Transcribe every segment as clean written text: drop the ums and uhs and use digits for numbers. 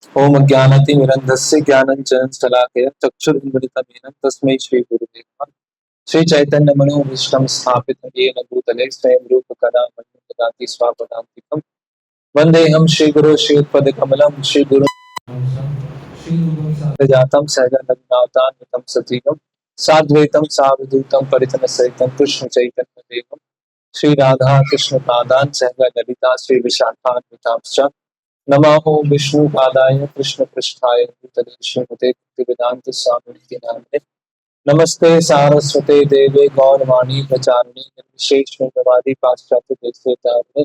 ओम ज्ञानतिमिरन्धस्य ज्ञानञ्जनं शलाकया चक्षुरुन्मिलितं तस्मै श्रीगुरुवे नमः। श्री चैतन्य मनोभीष्टं स्थापितं येन भूतले स्वयं रूप कदा मह्यं ददाति स्वापदान्तिकं वन्देऽहं श्रीगुरो श्रीयुतपदकमलं श्रीगुरुं सहगणरघुनाथान्वितं सजीवं साद्वैतं सावधूतं परिजनसहितं कृष्णचैतन्यदेवं श्रीराधा कृष्णपादान् सहगणललिता श्रीविशाखान्वितांश्च नमो विष्णुपादाय कृष्णपृष्ठाय भूतले श्रीमते भक्तिवेदान्त स्वामिनिति नामिने नमस्ते सारस्वते देवे गौरवाणी प्रचारिणे निर्विशेष शून्यवादी पाश्चात्य देशतारिणे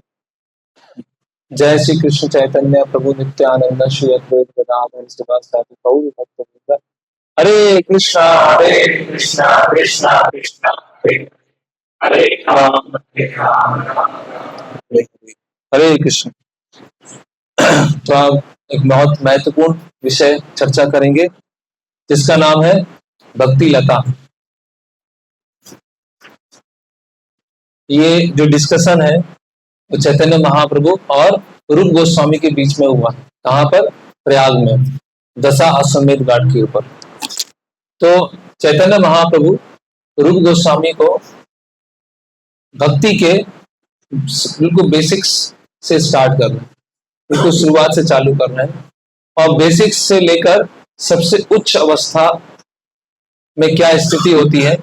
जय श्री कृष्ण चैतन्य प्रभु नित्यानंद श्री अद्वैत गदाधर शिवासादि गौर भक्तवृंद हरे कृष्णा कृष्णा कृष्णा हरे राम हरे कृष्ण। तो आप एक बहुत महत्वपूर्ण विषय चर्चा करेंगे जिसका नाम है भक्ति लता। ये जो डिस्कशन है वो चैतन्य महाप्रभु और रूप गोस्वामी के बीच में हुआ। कहाँ पर? प्रयाग में, दशा अश्वमेध घाट के ऊपर। तो चैतन्य महाप्रभु रूप गोस्वामी को भक्ति के बिल्कुल बेसिक्स से स्टार्ट करना है, बिल्कुल शुरुआत से चालू करना है, और बेसिक्स से लेकर सबसे उच्च अवस्था में क्या स्थिति होती है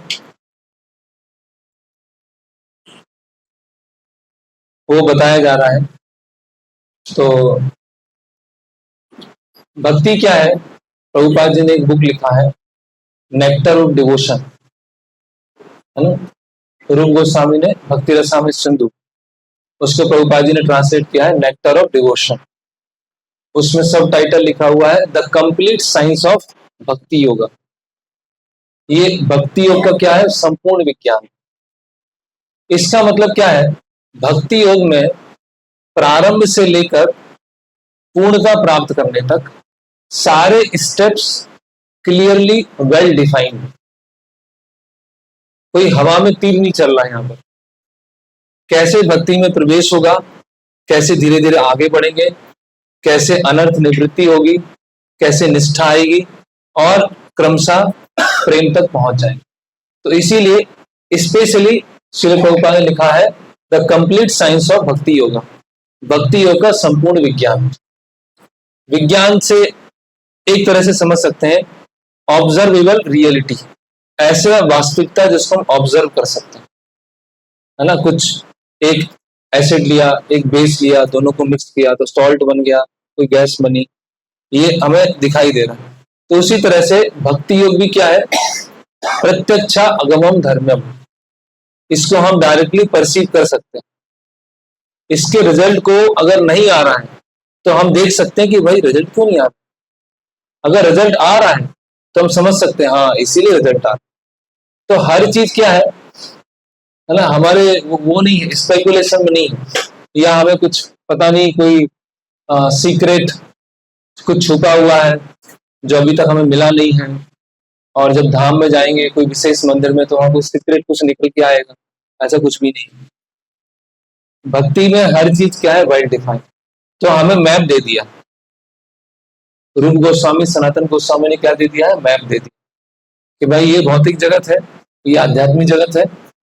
वो बताया जा रहा है। तो भक्ति क्या है? प्रभुपाद जी ने एक बुक लिखा है नेक्टर ऑफ डिवोशन, है ना। रूप गोस्वामी ने भक्ति रसामृत सिंधु, उसको प्रभुपाद जी ने ट्रांसलेट किया है नेक्टर ऑफ डिवोशन। उसमें सब टाइटल लिखा हुआ है द कंप्लीट साइंस ऑफ भक्ति योगा। ये भक्ति योग का क्या है? संपूर्ण विज्ञान। इसका मतलब क्या है? भक्ति योग में प्रारंभ से लेकर पूर्णता प्राप्त करने तक सारे स्टेप्स क्लियरली वेल डिफाइंड। कोई हवा में तीर नहीं चल रहा है यहाँ पर। कैसे भक्ति में प्रवेश होगा, कैसे धीरे धीरे आगे बढ़ेंगे, कैसे अनर्थ निवृत्ति होगी, कैसे निष्ठा आएगी और क्रमशः प्रेम तक पहुंच जाएंगे। तो इसीलिए स्पेशली श्रील प्रभुपाद ने लिखा है द कंप्लीट साइंस ऑफ भक्ति योगा, भक्ति योग का संपूर्ण विज्ञान। विज्ञान से एक तरह से समझ सकते हैं ऑब्जर्वेबल रियलिटी, ऐसे वास्तविकता जिसको हम ऑब्जर्व कर सकते हैं, है ना। कुछ एक एसिड लिया, एक बेस लिया, दोनों को मिक्स किया तो सॉल्ट बन गया, कोई गैस बनी, ये हमें दिखाई दे रहा है। तो उसी तरह से भक्ति योग भी क्या है? प्रत्यक्षा अगमम धर्मम। इसको हम डायरेक्टली परसीव कर सकते हैं। इसके रिजल्ट को अगर नहीं आ रहा है तो हम देख सकते हैं कि भाई रिजल्ट क्यों नहीं आ रहा। अगर रिजल्ट आ रहा है तो हम समझ सकते हैं हाँ इसीलिए रिजल्ट आ रहा है। तो हर चीज क्या है ना, हमारे वो नहीं है, स्पेकुलेशन में नहीं है, या हमें कुछ पता नहीं, कोई सीक्रेट कुछ छुपा हुआ है जो अभी तक हमें मिला नहीं है, और जब धाम में जाएंगे कोई विशेष मंदिर में तो वहां कोई सीक्रेट कुछ निकल के आएगा, ऐसा कुछ भी नहीं। भक्ति में हर चीज क्या है? Well defined. तो हमें मैप दे दिया रूप गोस्वामी, सनातन गोस्वामी ने क्या दे दिया है? मैप दे दिया कि भाई ये भौतिक जगत है, ये आध्यात्मिक जगत है,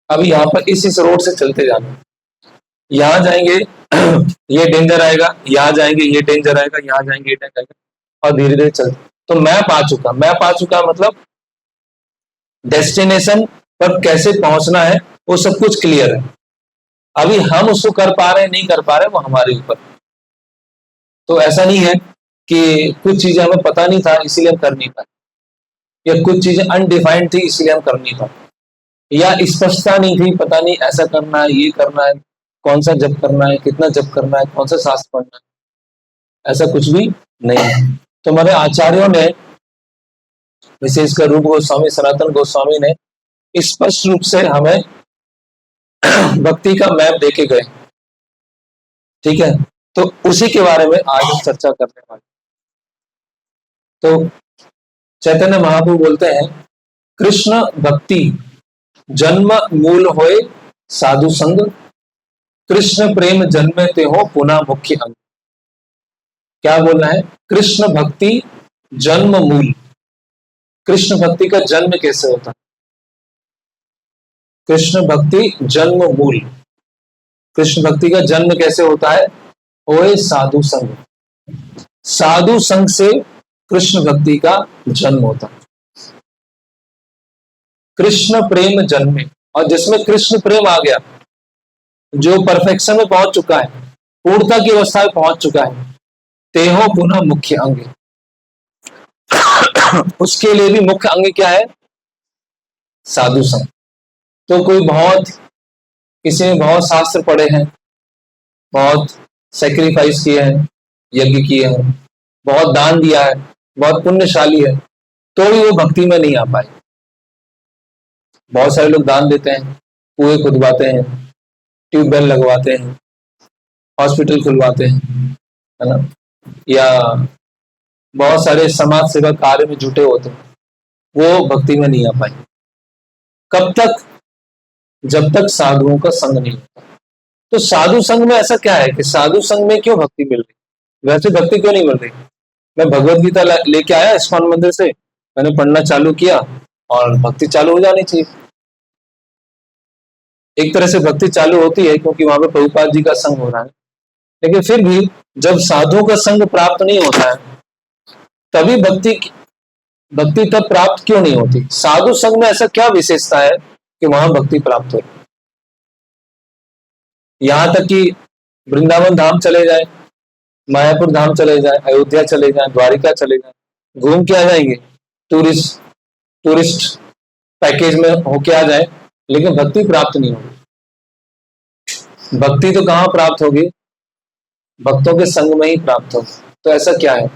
अभी यहाँ पर इस रोड से चलते जाना, यहाँ जाएंगे ये डेंजर आएगा, यहाँ जाएंगे ये डेंजर आएगा, यहाँ जाएंगे ये डेंजर आएगा, और धीरे धीरे चलते। तो मैप आ चुका। मैप आ चुका मतलब डेस्टिनेशन पर कैसे पहुंचना है वो सब कुछ क्लियर है। अभी हम उसको कर पा रहे हैं नहीं कर पा रहे, वो हमारे ऊपर। तो ऐसा नहीं है कि कुछ चीजें हमें पता नहीं था इसीलिए हम कर नहीं पाए, या कुछ चीजें अनडिफाइंड थी इसलिए हम कर नहीं पाए, या स्पष्टता नहीं थी, पता नहीं ऐसा करना है, ये करना है, कौन सा जप करना है, कितना जप करना है, कौन सा शास्त्र पढ़ना है, ऐसा कुछ भी नहीं है। तो हमारे आचार्यों ने, विशेषकर रूप गोस्वामी, सनातन गोस्वामी ने स्पष्ट रूप से हमें भक्ति का मैप देके गए। ठीक है, तो उसी के बारे में आज हम चर्चा करने वाले। तो चैतन्य महाप्रभु बोलते हैं कृष्ण भक्ति जन्म मूल होए साधु संग, कृष्ण प्रेम जन्मे ते हो पुनः मुख्य अंग। क्या बोलना है? कृष्ण भक्ति जन्म मूल। कृष्ण भक्ति का जन्म कैसे होता है? कृष्ण भक्ति जन्म मूल। कृष्ण भक्ति का जन्म कैसे होता है? ओए साधु संग। साधु संग से कृष्ण भक्ति का जन्म होता है। कृष्ण प्रेम जन्मे, और जिसमें कृष्ण प्रेम आ गया, जो परफेक्शन में पहुंच चुका है, पूर्णता की अवस्था में पहुंच चुका है, तेहो पुनः मुख्य अंग। उसके लिए भी मुख्य अंग क्या है? साधु संग। तो कोई बहुत, किसी ने बहुत शास्त्र पढ़े हैं, बहुत सेक्रीफाइस किए हैं, यज्ञ किए हैं, बहुत दान दिया है, बहुत पुण्यशाली है, तो भी वो भक्ति में नहीं आ पाए। बहुत सारे लोग दान देते हैं, कुएं खुदवाते हैं, ट्यूबवेल लगवाते हैं, हॉस्पिटल खुलवाते हैं, है ना, या बहुत सारे समाज सेवा कार्य में जुटे होते हैं, वो भक्ति में नहीं आ पाए। कब तक? जब तक साधुओं का संग नहीं होता। तो साधु संग में ऐसा क्या है कि साधु संग में क्यों भक्ति मिल रही? वैसे भक्ति क्यों नहीं मिल रही? मैं भगवत गीता लेके आया इस्कॉन मंदिर से, मैंने पढ़ना चालू किया और भक्ति चालू हो जानी चाहिए। एक तरह से भक्ति चालू होती है क्योंकि वहां पे प्रभुपाद जी का संग हो रहा है, लेकिन फिर भी जब साधुओं का संग प्राप्त नहीं होता है, तभी भक्ति तब प्राप्त क्यों नहीं होती? साधु संग में ऐसा क्या विशेषता है कि वहां भक्ति प्राप्त हो? यहां तक कि वृंदावन धाम चले जाए, मायापुर धाम चले जाए, अयोध्या चले जाए, द्वारिका चले जाए, घूम के आ जाएंगे, टूरिस्ट टूरिस्ट पैकेज में होके आ जाए, लेकिन भक्ति प्राप्त नहीं होगी। भक्ति तो कहां प्राप्त होगी? भक्तों के संग में ही प्राप्त होगी। तो ऐसा क्या है?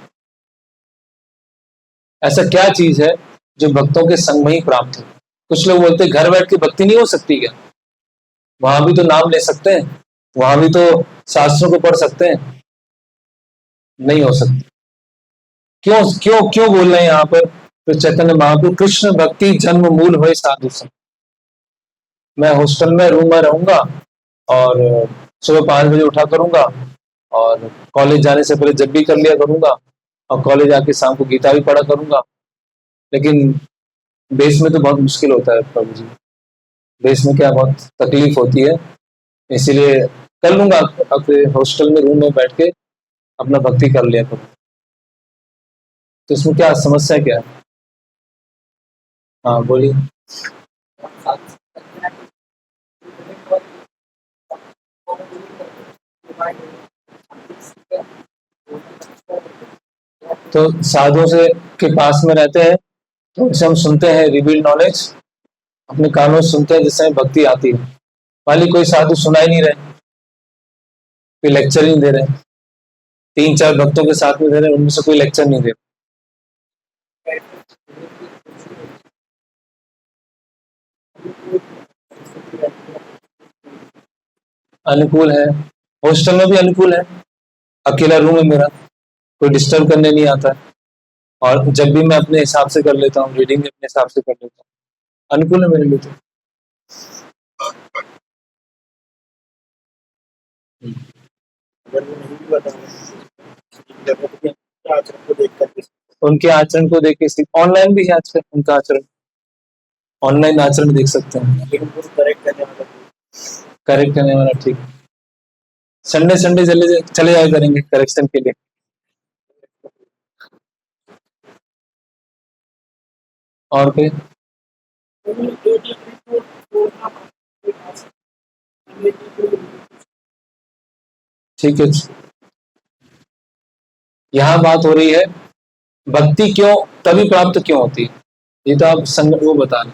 ऐसा क्या चीज है जो भक्तों के संग में ही प्राप्त हो? कुछ लोग बोलते हैं घर बैठ के भक्ति नहीं हो सकती क्या? वहां भी तो नाम ले सकते हैं, वहां भी तो शास्त्रों को पढ़ सकते हैं। नहीं हो सकती। क्यों क्यों क्यों बोल रहे हैं यहाँ पर? तो चैतन्य महाप्रभु, कृष्ण भक्ति जन्म मूल हुए साधु संग। मैं हॉस्टल में रूम में रहूंगा और सुबह 5 बजे उठा करूंगा और कॉलेज जाने से पहले जब भी कर लिया करूंगा, और कॉलेज आके शाम को गीता भी पढ़ा करूंगा। लेकिन देश में तो बहुत मुश्किल होता है प्रभु जी, देश में क्या बहुत तकलीफ होती है, इसीलिए कर लूंगा अपने हॉस्टल में रूम में बैठ के अपना भक्ति कर लिया करूँ। तो इसमें क्या समस्या क्या है? हाँ बोलिए। तो साधुओं से के पास में रहते हैं तो उनसे हम सुनते हैं रिवील नॉलेज, अपने कानों से सुनते हैं, जिससे हमें भक्ति आती है। वाली कोई साधु सुना ही नहीं रहे, कोई लेक्चर ही नहीं दे रहे, 3-4 भक्तों के साथ में दे रहे, उनमें से कोई लेक्चर नहीं दे रहे। अनुकूल है, हॉस्टल में भी अनुकूल है, अकेला रूम है मेरा, कोई डिस्टर्ब करने नहीं आता है, और जब भी मैं अपने हिसाब से कर लेता हूँ, रीडिंग अपने हिसाब से कर लेता हूँ, अनुकूल है मेरे लिए तो। उनके आचरण को देख के सीख, ऑनलाइन भी है आजकल उनका आचरण, ऑनलाइन आचरण देख सकते हैं। करेक्ट करने वाला, ठीक। संडे संडे चले जाया करेंगे करेक्शन के लिए। और कोई? ठीक है। यहाँ बात हो रही है भक्ति क्यों तभी प्राप्त क्यों होती है, ये तो आप संग वो बता रहे,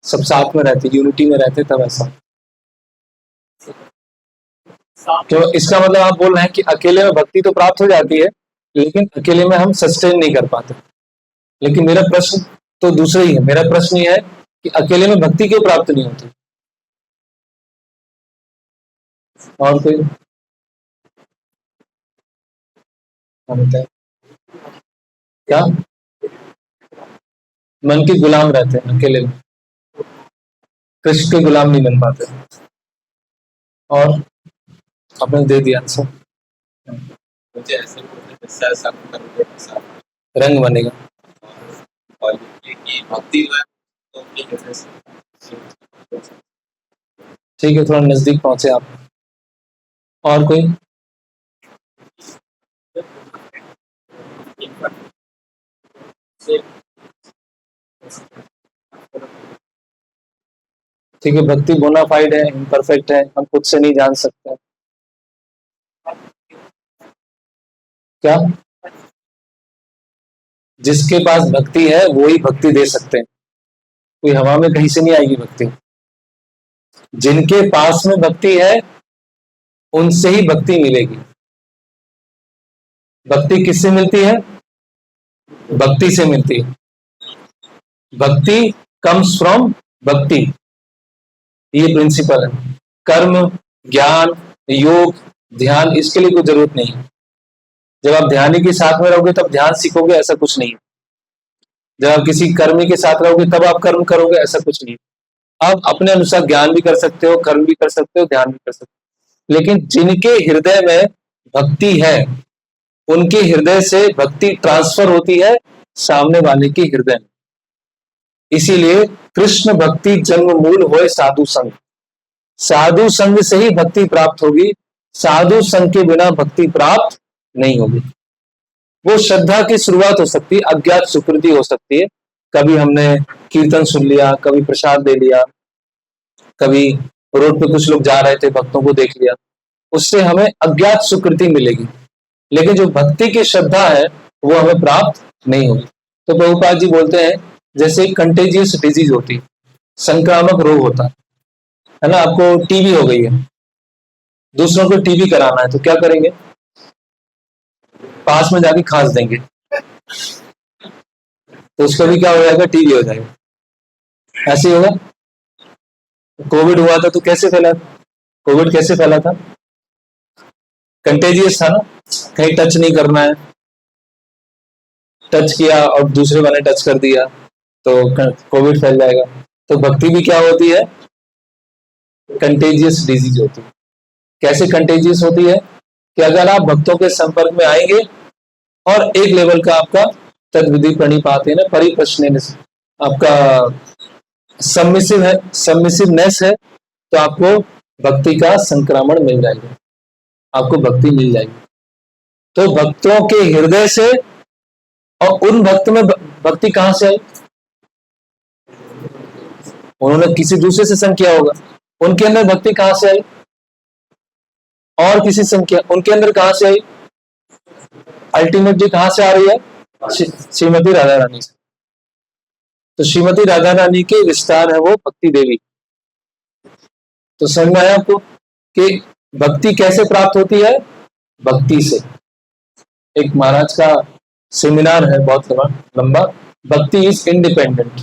सब साथ में रहते, यूनिटी में रहते तब ऐसा। तो इसका मतलब आप बोल रहे हैं कि अकेले में भक्ति तो प्राप्त हो जाती है, लेकिन अकेले में हम सस्टेन नहीं कर पाते। लेकिन मेरा प्रश्न तो दूसरा ही है, मेरा प्रश्न ये है कि अकेले में भक्ति क्यों प्राप्त नहीं होती? और कोई? क्या? मन के गुलाम रहते हैं अकेले में, कृष्ण के गुलाम नहीं बन पाते। और आपने दे दिया आंसर। मुझे ऐसे बोलते हैं सर सब करोगे ऐसा रंग बनेगा। और ये कि भक्ति जो है तो उनकी हृदय से ठीक है, थोड़ा नजदीक पहुंचे आप। और कोई? ठीक है, भक्ति बोनाफाइड है, इम्परफेक्ट है, हम खुद से नहीं जान सकते। क्या? जिसके पास भक्ति है वो ही भक्ति दे सकते हैं, कोई हवा में कहीं से नहीं आएगी भक्ति। जिनके पास में भक्ति है उनसे ही भक्ति मिलेगी। भक्ति किससे मिलती है? भक्ति से मिलती है। भक्ति कम्स फ्रॉम भक्ति, ये प्रिंसिपल है। कर्म, ज्ञान, योग, ध्यान, इसके लिए कोई जरूरत नहीं है। जब आप ध्यानी के साथ में रहोगे तब ध्यान सीखोगे, ऐसा कुछ नहीं है। जब आप किसी कर्मी के साथ रहोगे तब आप कर्म करोगे, ऐसा कुछ नहीं है। आप अपने अनुसार ज्ञान भी कर सकते हो, कर्म भी कर सकते हो, ध्यान भी कर सकते हो। लेकिन जिनके हृदय में भक्ति है उनके हृदय से भक्ति ट्रांसफर होती है सामने वाले के हृदय में। इसीलिए कृष्ण भक्ति जन्म मूल होए साधु संग। साधु संग से ही भक्ति प्राप्त होगी, साधु संग के बिना भक्ति प्राप्त नहीं होगी। वो श्रद्धा की शुरुआत हो सकती है, अज्ञात सुकृति हो सकती है। कभी हमने कीर्तन सुन लिया, कभी प्रसाद दे लिया, कभी रोड पे कुछ लोग जा रहे थे, भक्तों को देख लिया, उससे हमें अज्ञात सुकृति मिलेगी। लेकिन जो भक्ति की श्रद्धा है वो हमें प्राप्त नहीं होगी। तो प्रभुपाद जी बोलते हैं जैसे कंटेजियस डिजीज होती, संक्रामक रोग होता है ना। आपको टीबी हो गई है, दूसरों को टीबी कराना है तो क्या करेंगे? पास में जाके खांस देंगे, तो उसको भी क्या हो जाएगा? टीबी हो जाएगा। ऐसे ही होगा। कोविड हुआ था तो कैसे फैला? कोविड कैसे फैला था? कंटेजियस था ना, कहीं टच नहीं करना है, टच किया और दूसरे वाले टच कर दिया तो कोविड फैल जाएगा। तो भक्ति भी क्या होती है? कंटेजियस डिजीज होती है। कैसे कंटेजियस होती है? कि अगर आप भक्तों के संपर्क में आएंगे और एक लेवल का आपका तद्विधि प्रणिपात है ना, परिप्रश्न आपका सबमिसिव है, सबमिसिवनेस है, तो आपको भक्ति का संक्रमण मिल जाएगा, आपको भक्ति मिल जाएगी। तो भक्तों के हृदय से, और उन भक्त में भक्ति कहां से आई? उन्होंने किसी दूसरे से संग किया होगा, उनके अंदर भक्ति कहां से आई? और किसी संग किया, उनके अंदर कहां से आई? अल्टीमेटली कहां से आ रही है? श्रीमती राधा रानी से। तो श्रीमती राधा रानी के विस्तार है वो भक्ति देवी। तो समझ में आया आपको कि भक्ति कैसे प्राप्त होती है? भक्ति से। एक महाराज का सेमिनार है बहुत लंबा, भक्ति इज इंडिपेंडेंट,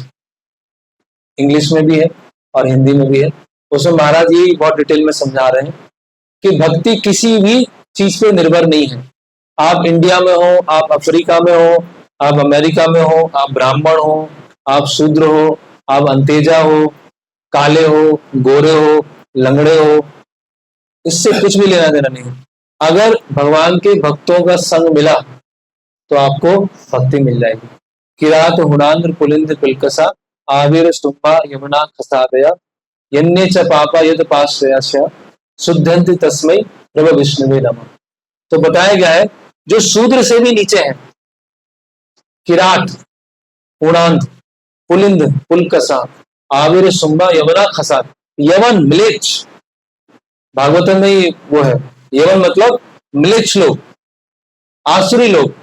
इंग्लिश में भी है और हिंदी में भी है। उसमें महाराज ये बहुत डिटेल में समझा रहे हैं कि भक्ति किसी भी चीज पे निर्भर नहीं है। आप इंडिया में हो, आप अफ्रीका में हो, आप अमेरिका में हो, आप ब्राह्मण हो, आप शूद्र हो, आप अंतेजा हो, काले हो, गोरे हो, लंगड़े हो, इससे कुछ भी लेना देना नहीं है। अगर भगवान के भक्तों का संग मिला तो आपको भक्ति मिल जाएगी। किरात हुणांध्र पुलिंद पिलकसा आविर स्तुम्भा यमुना खसादया यन्ने च पापा यद पाश्रयास्य शुद्धंति तस्मै प्रभु विष्णुवे नमः। तो बताया गया है जो शूद्र से भी नीचे है, किराट, हुणांध, पुलिंद, पुलकसा, आविर सुम्बा यमुना खसाद, यवन म्लेच्छ, भागवतम में ही वो है। यवन मतलब म्लेच्छ लोग, आसुरी लोग,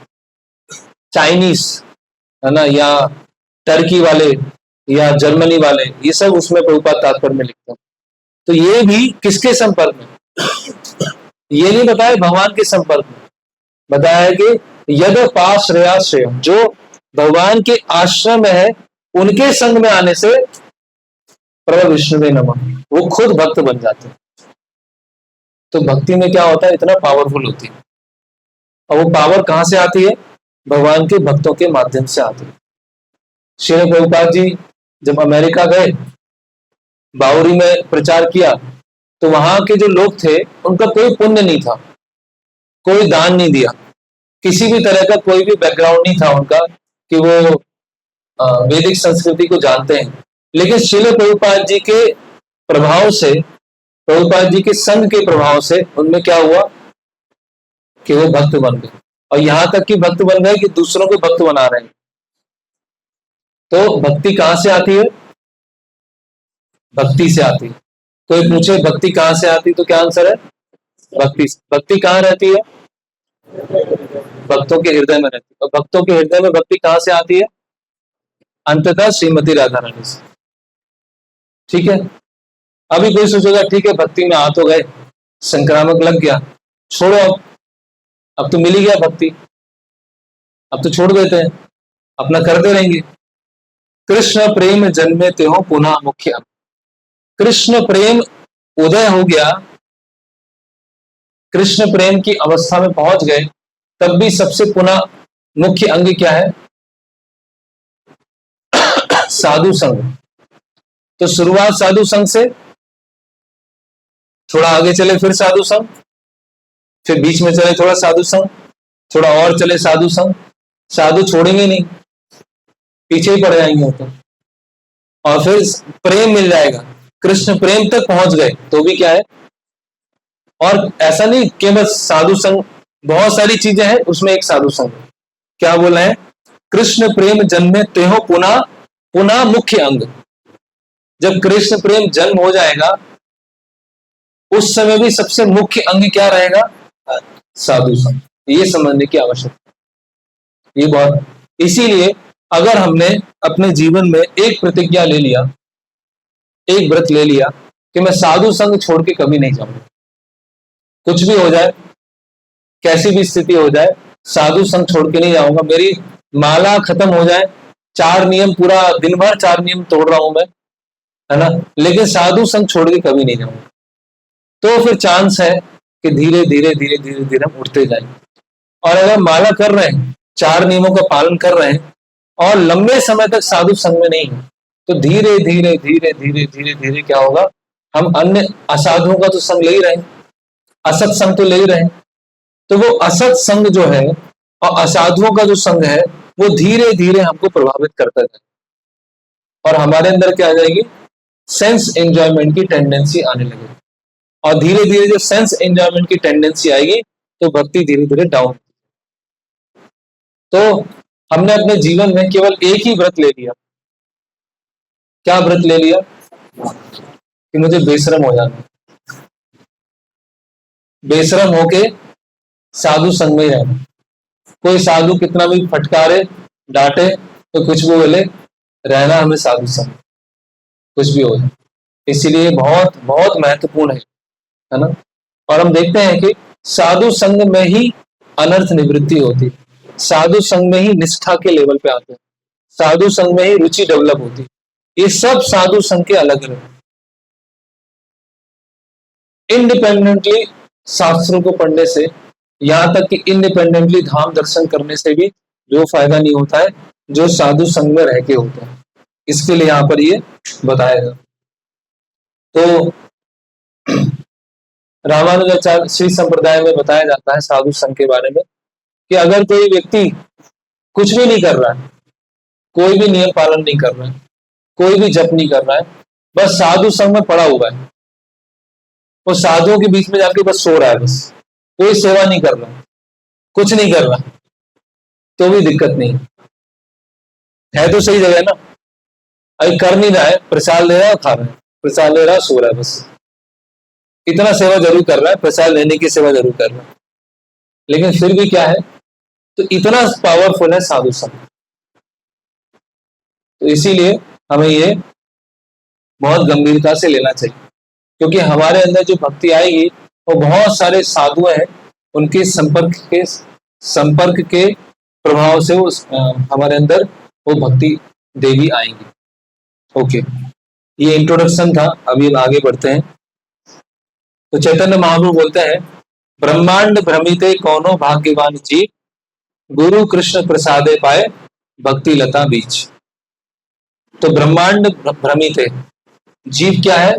चाइनीज है ना, या टर्की वाले या जर्मनी वाले, ये सब उसमें प्रभुपाद तात्पर्य में लिखते हैं। तो ये भी किसके संपर्क में? ये नहीं बताया भगवान के संपर्क में, बताया है कि यद पाश्रयाश्रय, जो भगवान के आश्रम में है उनके संग में आने से प्रभु विष्णुवे नमः, वो खुद भक्त बन जाते हैं। तो भक्ति में क्या होता है? इतना पावरफुल होती है। और वो पावर कहां से आती है? भगवान के भक्तों के माध्यम से आती है। श्री प्रभुपाद जी जब अमेरिका गए, बावरी में प्रचार किया, तो वहां के जो लोग थे उनका कोई पुण्य नहीं था, कोई दान नहीं दिया, किसी भी तरह का कोई भी बैकग्राउंड नहीं था उनका कि वो वैदिक संस्कृति को जानते हैं। लेकिन श्रील प्रभुपाद जी के प्रभाव से, प्रभुपाद जी के संग के प्रभाव से उनमें क्या हुआ कि वो भक्त बन गए, और यहां तक कि भक्त बन गए कि दूसरों को भक्त बना रहे हैं। तो भक्ति कहां से आती है? भक्ति से आती है। कोई पूछे भक्ति कहां से आती, तो क्या आंसर है? भक्ति। भक्ति कहां रहती है? भक्तों के हृदय में रहती है। और भक्तों के हृदय में भक्ति कहां से आती है? अंततः श्रीमती राधा रानी से। ठीक है। अभी कोई सोचेगा ठीक है भक्ति में आ तो गए, संक्रामक लग गया, छोड़ो अब तो मिल ही गया भक्ति, अब तो छोड़ देते हैं, अपना करते रहेंगे। कृष्ण प्रेम जन्मे त्यों पुनः मुख्य। कृष्ण प्रेम उदय हो गया, कृष्ण प्रेम की अवस्था में पहुंच गए, तब भी सबसे पुनः मुख्य अंग क्या है? साधु संग। तो शुरुआत साधु संग से, थोड़ा आगे चले फिर साधु संग, फिर बीच में चले थोड़ा साधु संग, थोड़ा और चले साधु संग। साधु छोड़ेंगे नहीं, पीछे ही पड़ जाएंगे तो। और फिर प्रेम मिल जाएगा, कृष्ण प्रेम तक पहुंच गए तो भी क्या है। और ऐसा नहीं कि बस साधु संग, बहुत सारी चीजें हैं उसमें एक साधु संग। क्या बोला है? कृष्ण प्रेम जन्मे त्यों पुनः पुनः मुख्य अंग। जब कृष्ण प्रेम जन्म हो जाएगा उस समय भी सबसे मुख्य अंग क्या रहेगा? साधु संग। ये समझने की आवश्यकता, ये बहुत। इसीलिए अगर हमने अपने जीवन में एक प्रतिज्ञा ले लिया, एक व्रत ले लिया कि मैं साधु संग छोड़ के कभी नहीं जाऊंगा, कुछ भी हो जाए, कैसी भी स्थिति हो जाए, साधु संग छोड़ के नहीं जाऊंगा। मेरी माला खत्म हो जाए, 4 नियम पूरा दिन भर 4 नियम तोड़ रहा हूं मैं, है ना, लेकिन साधु संग छोड़ के कभी नहीं जाऊंगा। तो फिर चांस है कि धीरे धीरे धीरे धीरे धीरे हम उठते जाएंगे। और अगर माला कर रहे हैं, 4 नियमों का पालन कर रहे हैं और लंबे समय तक साधु संग में नहीं है, तो धीरे धीरे धीरे धीरे धीरे धीरे क्या होगा, हम अन्य असाधुओं का तो संग ले ही रहे हैं, असत संग तो ले ही रहे हैं। तो वो असत संग जो है और असाधुओं का जो संग है वो धीरे धीरे हमको प्रभावित करता है, और हमारे अंदर क्या आ जाएगी? सेंस एंजॉयमेंट की टेंडेंसी आने लगेगी। और धीरे धीरे जब सेंस एंजॉयमेंट की टेंडेंसी आएगी तो भक्ति धीरे धीरे डाउन। तो हमने अपने जीवन में केवल एक ही व्रत ले लिया। क्या व्रत ले लिया? कि मुझे बेशरम हो जाना, बेशरम होके साधु संग में रहना। कोई साधु कितना भी फटकारे डांटे तो कुछ भी बोले, रहना हमें साधु संग, कुछ भी हो जाए। इसीलिए बहुत बहुत महत्वपूर्ण है ना। और हम देखते हैं कि साधु संग में ही अनर्थ निवृत्ति होती है, साधु संग में ही निष्ठा के लेवल पे आते हैं, साधु संग में ही रुचि डेवलप होती है। ये सब साधु संग के अलग अलग। इंडिपेंडेंटली शास्त्रों को पढ़ने से, यहां तक कि इंडिपेंडेंटली धाम दर्शन करने से भी जो फायदा नहीं होता है जो साधु संग में रह के होता है। इसके लिए यहां पर ये बताएगा। तो रामानुजाचार्य श्री संप्रदाय में बताया जाता है साधु संघ के बारे में कि अगर कोई व्यक्ति कुछ भी नहीं कर रहा है, कोई भी नियम पालन नहीं कर रहा है, कोई भी जप नहीं कर रहा है, बस साधु संघ में पड़ा हुआ है, वो साधुओं के बीच में जाके बस सो रहा है, बस कोई सेवा नहीं कर रहा, कुछ नहीं कर रहा, तो भी दिक्कत नहीं है। तो सही जगह ना, अभी कर नहीं रहा है, प्रसाद ले रहा है, खा रहा है, प्रसाद ले रहा है, सो रहा है, बस इतना सेवा जरूर कर रहा है, प्रसाद लेने की सेवा जरूर कर रहा है, लेकिन फिर भी क्या है, तो इतना पावरफुल है साधु संघ। तो इसीलिए हमें ये बहुत गंभीरता से लेना चाहिए, क्योंकि हमारे अंदर जो भक्ति आएगी वो बहुत सारे साधु हैं, उनके संपर्क के प्रभाव से वो हमारे अंदर वो भक्ति देवी आएंगी। ओके, ये इंट्रोडक्शन था। अभी आगे बढ़ते हैं। तो चैतन्य महाप्रभु बोलते हैं, ब्रह्मांड भ्रमिते कौनो भाग्यवान जीव, गुरु कृष्ण प्रसादे पाए भक्ति लता बीच। तो ब्रह्मांड भ्रमित है, जीव क्या है,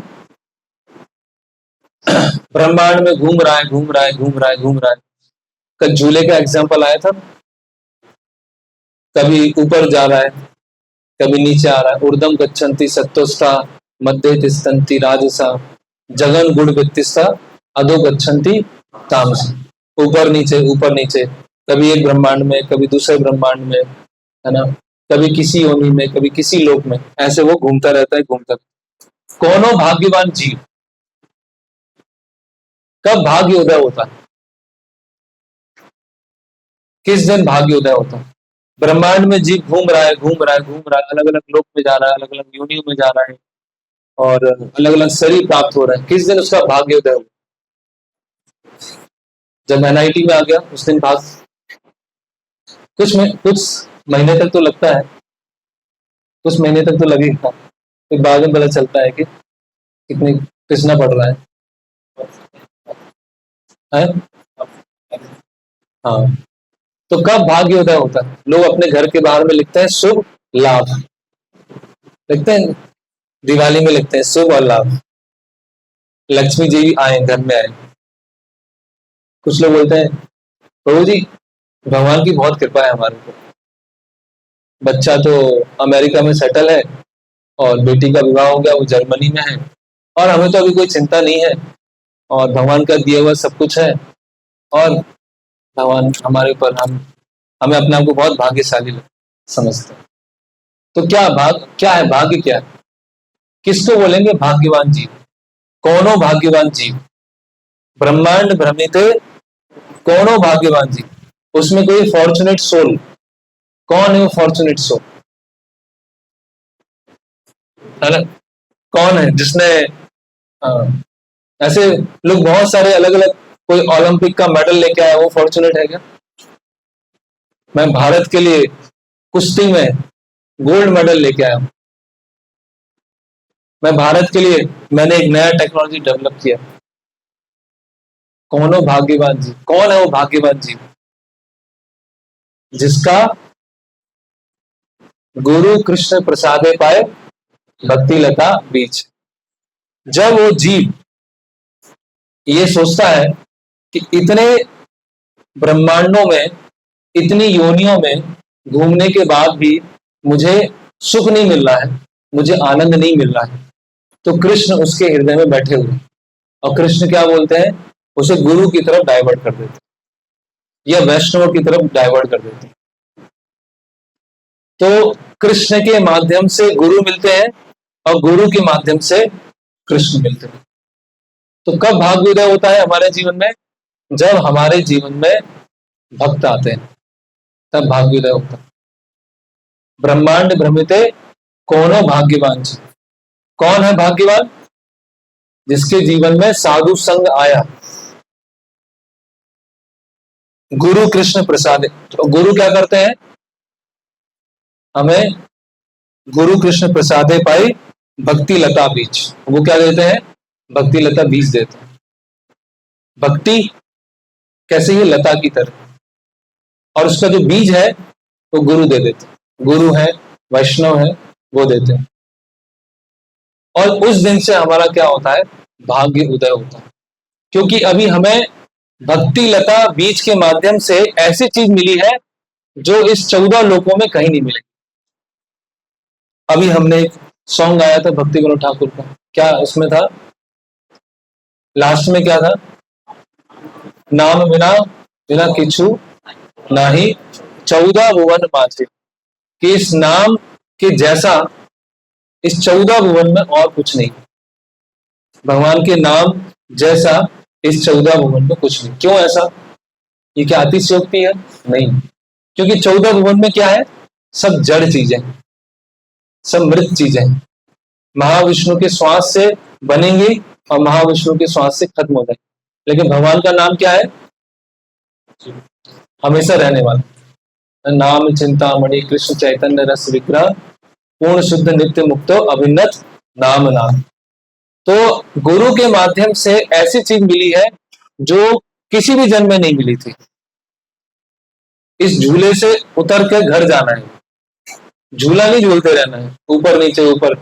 ब्रह्मांड में घूम रहा है, घूम रहा है, घूम रहा है, घूम रहा है, कल झूले का एग्जाम्पल आया था, कभी ऊपर जा रहा है, कभी नीचे आ रहा है। ऊर्ध्वं गच्छन्ति सत्त्वस्था, मध्ये तिष्ठन्ति राजसा, जगन गुण वित्तिस्था, अधो गच्छन्ति तामसा। ऊपर नीचे, कभी एक ब्रह्मांड में, कभी दूसरे ब्रह्मांड में, है ना, कभी किसी योनि में, कभी किसी लोक में, ऐसे वो घूमता रहता है, घूमता। कौनो भाग्यवान जीव, कब भाग्य उदय होता है? किस दिन भाग्य उदय होता है? ब्रह्मांड में जीव घूम रहा है, अलग अलग लोक में जा रहा है, अलग अलग योनियों में जा रहा है, और अलग अलग शरीर प्राप्त हो रहा है। किस दिन उसका भाग्य उदय हुआ? जब एनआईटी में आ गया उस दिन भाग। कुछ महीने तक तो लगता है, कुछ महीने तक तो लगेगा, फिर बाद में पता चलता है कि कितनी कृष्णा पड़ रहा है? हाँ, तो कब भाग्य उदय होता है? लोग अपने घर के बाहर में लिखते हैं शुभ लाभ, लिखते हैं, दिवाली में लिखते हैं शुभ और लाभ, लक्ष्मी जी आए, घर में आए। कुछ लोग बोलते हैं प्रभु जी भगवान की बहुत कृपा है हमारे ऊपर, बच्चा तो अमेरिका में सेटल है और बेटी का विवाह हो गया, वो जर्मनी में है, और हमें तो अभी कोई चिंता नहीं है, और भगवान का दिया हुआ सब कुछ है, और भगवान हमारे ऊपर, हमें अपने आप को बहुत भाग्यशाली समझते हैं। तो क्या है भाग्य? क्या है? किसको बोलेंगे भाग्यवान जीव? कौनो भाग्यवान जीव? ब्रह्मांड भ्रमिते कौनो भाग्यवान जीव? उसमें कोई फॉर्चुनेट सोल? कौन है वो फॉर्चुनेट सोल? है ना? कौन है जिसने ऐसे लोग बहुत सारे अलग अलग, कोई ओलंपिक का मेडल लेके आया, वो फॉर्चुनेट है क्या? मैं भारत के लिए कुश्ती में गोल्ड मेडल लेके आया हूं, मैं भारत के लिए, मैंने एक नया टेक्नोलॉजी डेवलप किया। कौन हो भाग्यवान जीव? कौन है वो भाग्यवान जीव? जिसका गुरु कृष्ण प्रसादे पाए भक्ति लता बीच। जब वो जीव ये सोचता है कि इतने ब्रह्मांडों में, इतनी योनियों में घूमने के बाद भी मुझे सुख नहीं मिल रहा है, मुझे आनंद नहीं मिल रहा है, तो कृष्ण उसके हृदय में बैठे हुए, और कृष्ण क्या बोलते हैं? उसे गुरु की तरफ डाइवर्ट कर देते, या वैष्णव की तरफ डाइवर्ट कर देते। तो कृष्ण के माध्यम से गुरु मिलते हैं, और गुरु के माध्यम से कृष्ण मिलते हैं। तो कब भाग्य उदय होता है हमारे जीवन में? जब हमारे जीवन में भक्त आते हैं, तब भाग्य उदय होता है। ब्रह्मांड भ्रमिते कौनो भाग्यवान जी। कौन है भाग्यवान? जिसके जीवन में साधु संग आया, गुरु कृष्ण प्रसाद। तो गुरु क्या करते हैं? हमें गुरु कृष्ण प्रसादे पाई भक्ति लता बीज। वो क्या देते हैं? भक्ति लता बीज देते हैं। भक्ति कैसे है? लता की तरह, और उसका जो बीज है वो गुरु दे देते हैं। गुरु है, वैष्णव है, वो देते हैं, और उस दिन से हमारा क्या होता है? भाग्य उदय होता है। क्योंकि अभी हमें भक्ति लता बीज के माध्यम से ऐसी चीज मिली है जो इस 14 लोकों में कहीं नहीं मिलेगी। अभी हमने एक सॉन्ग गाया था भक्ति विनोद ठाकुर का, क्या उसमें था? लास्ट में क्या था? नाम बिना बिना किछु नाही 14 भुवन माथे। कि इस नाम के जैसा इस 14 भुवन में और कुछ नहीं, भगवान के नाम जैसा इस 14 भुवन में कुछ नहीं। क्यों ऐसा? ये क्या अतिशयोक्ति है? नहीं, क्योंकि 14 भुवन में क्या है? सब जड़ चीजें, सब मृत चीजें, महाविष्णु के श्वास से बनेंगी और महाविष्णु के श्वास से खत्म हो जाएंगे। लेकिन भगवान का नाम क्या है? हमेशा रहने वाला। नाम चिंतामणि कृष्ण चैतन्य रस विग्रह पूर्ण शुद्ध नित्य मुक्तो अभिन्नत नाम नाम। तो गुरु के माध्यम से ऐसी चीज मिली है जो किसी भी जन्म में नहीं मिली थी। इस झूले से उतर के घर जाना है, झूला नहीं झूलते रहना है, ऊपर नीचे ऊपर।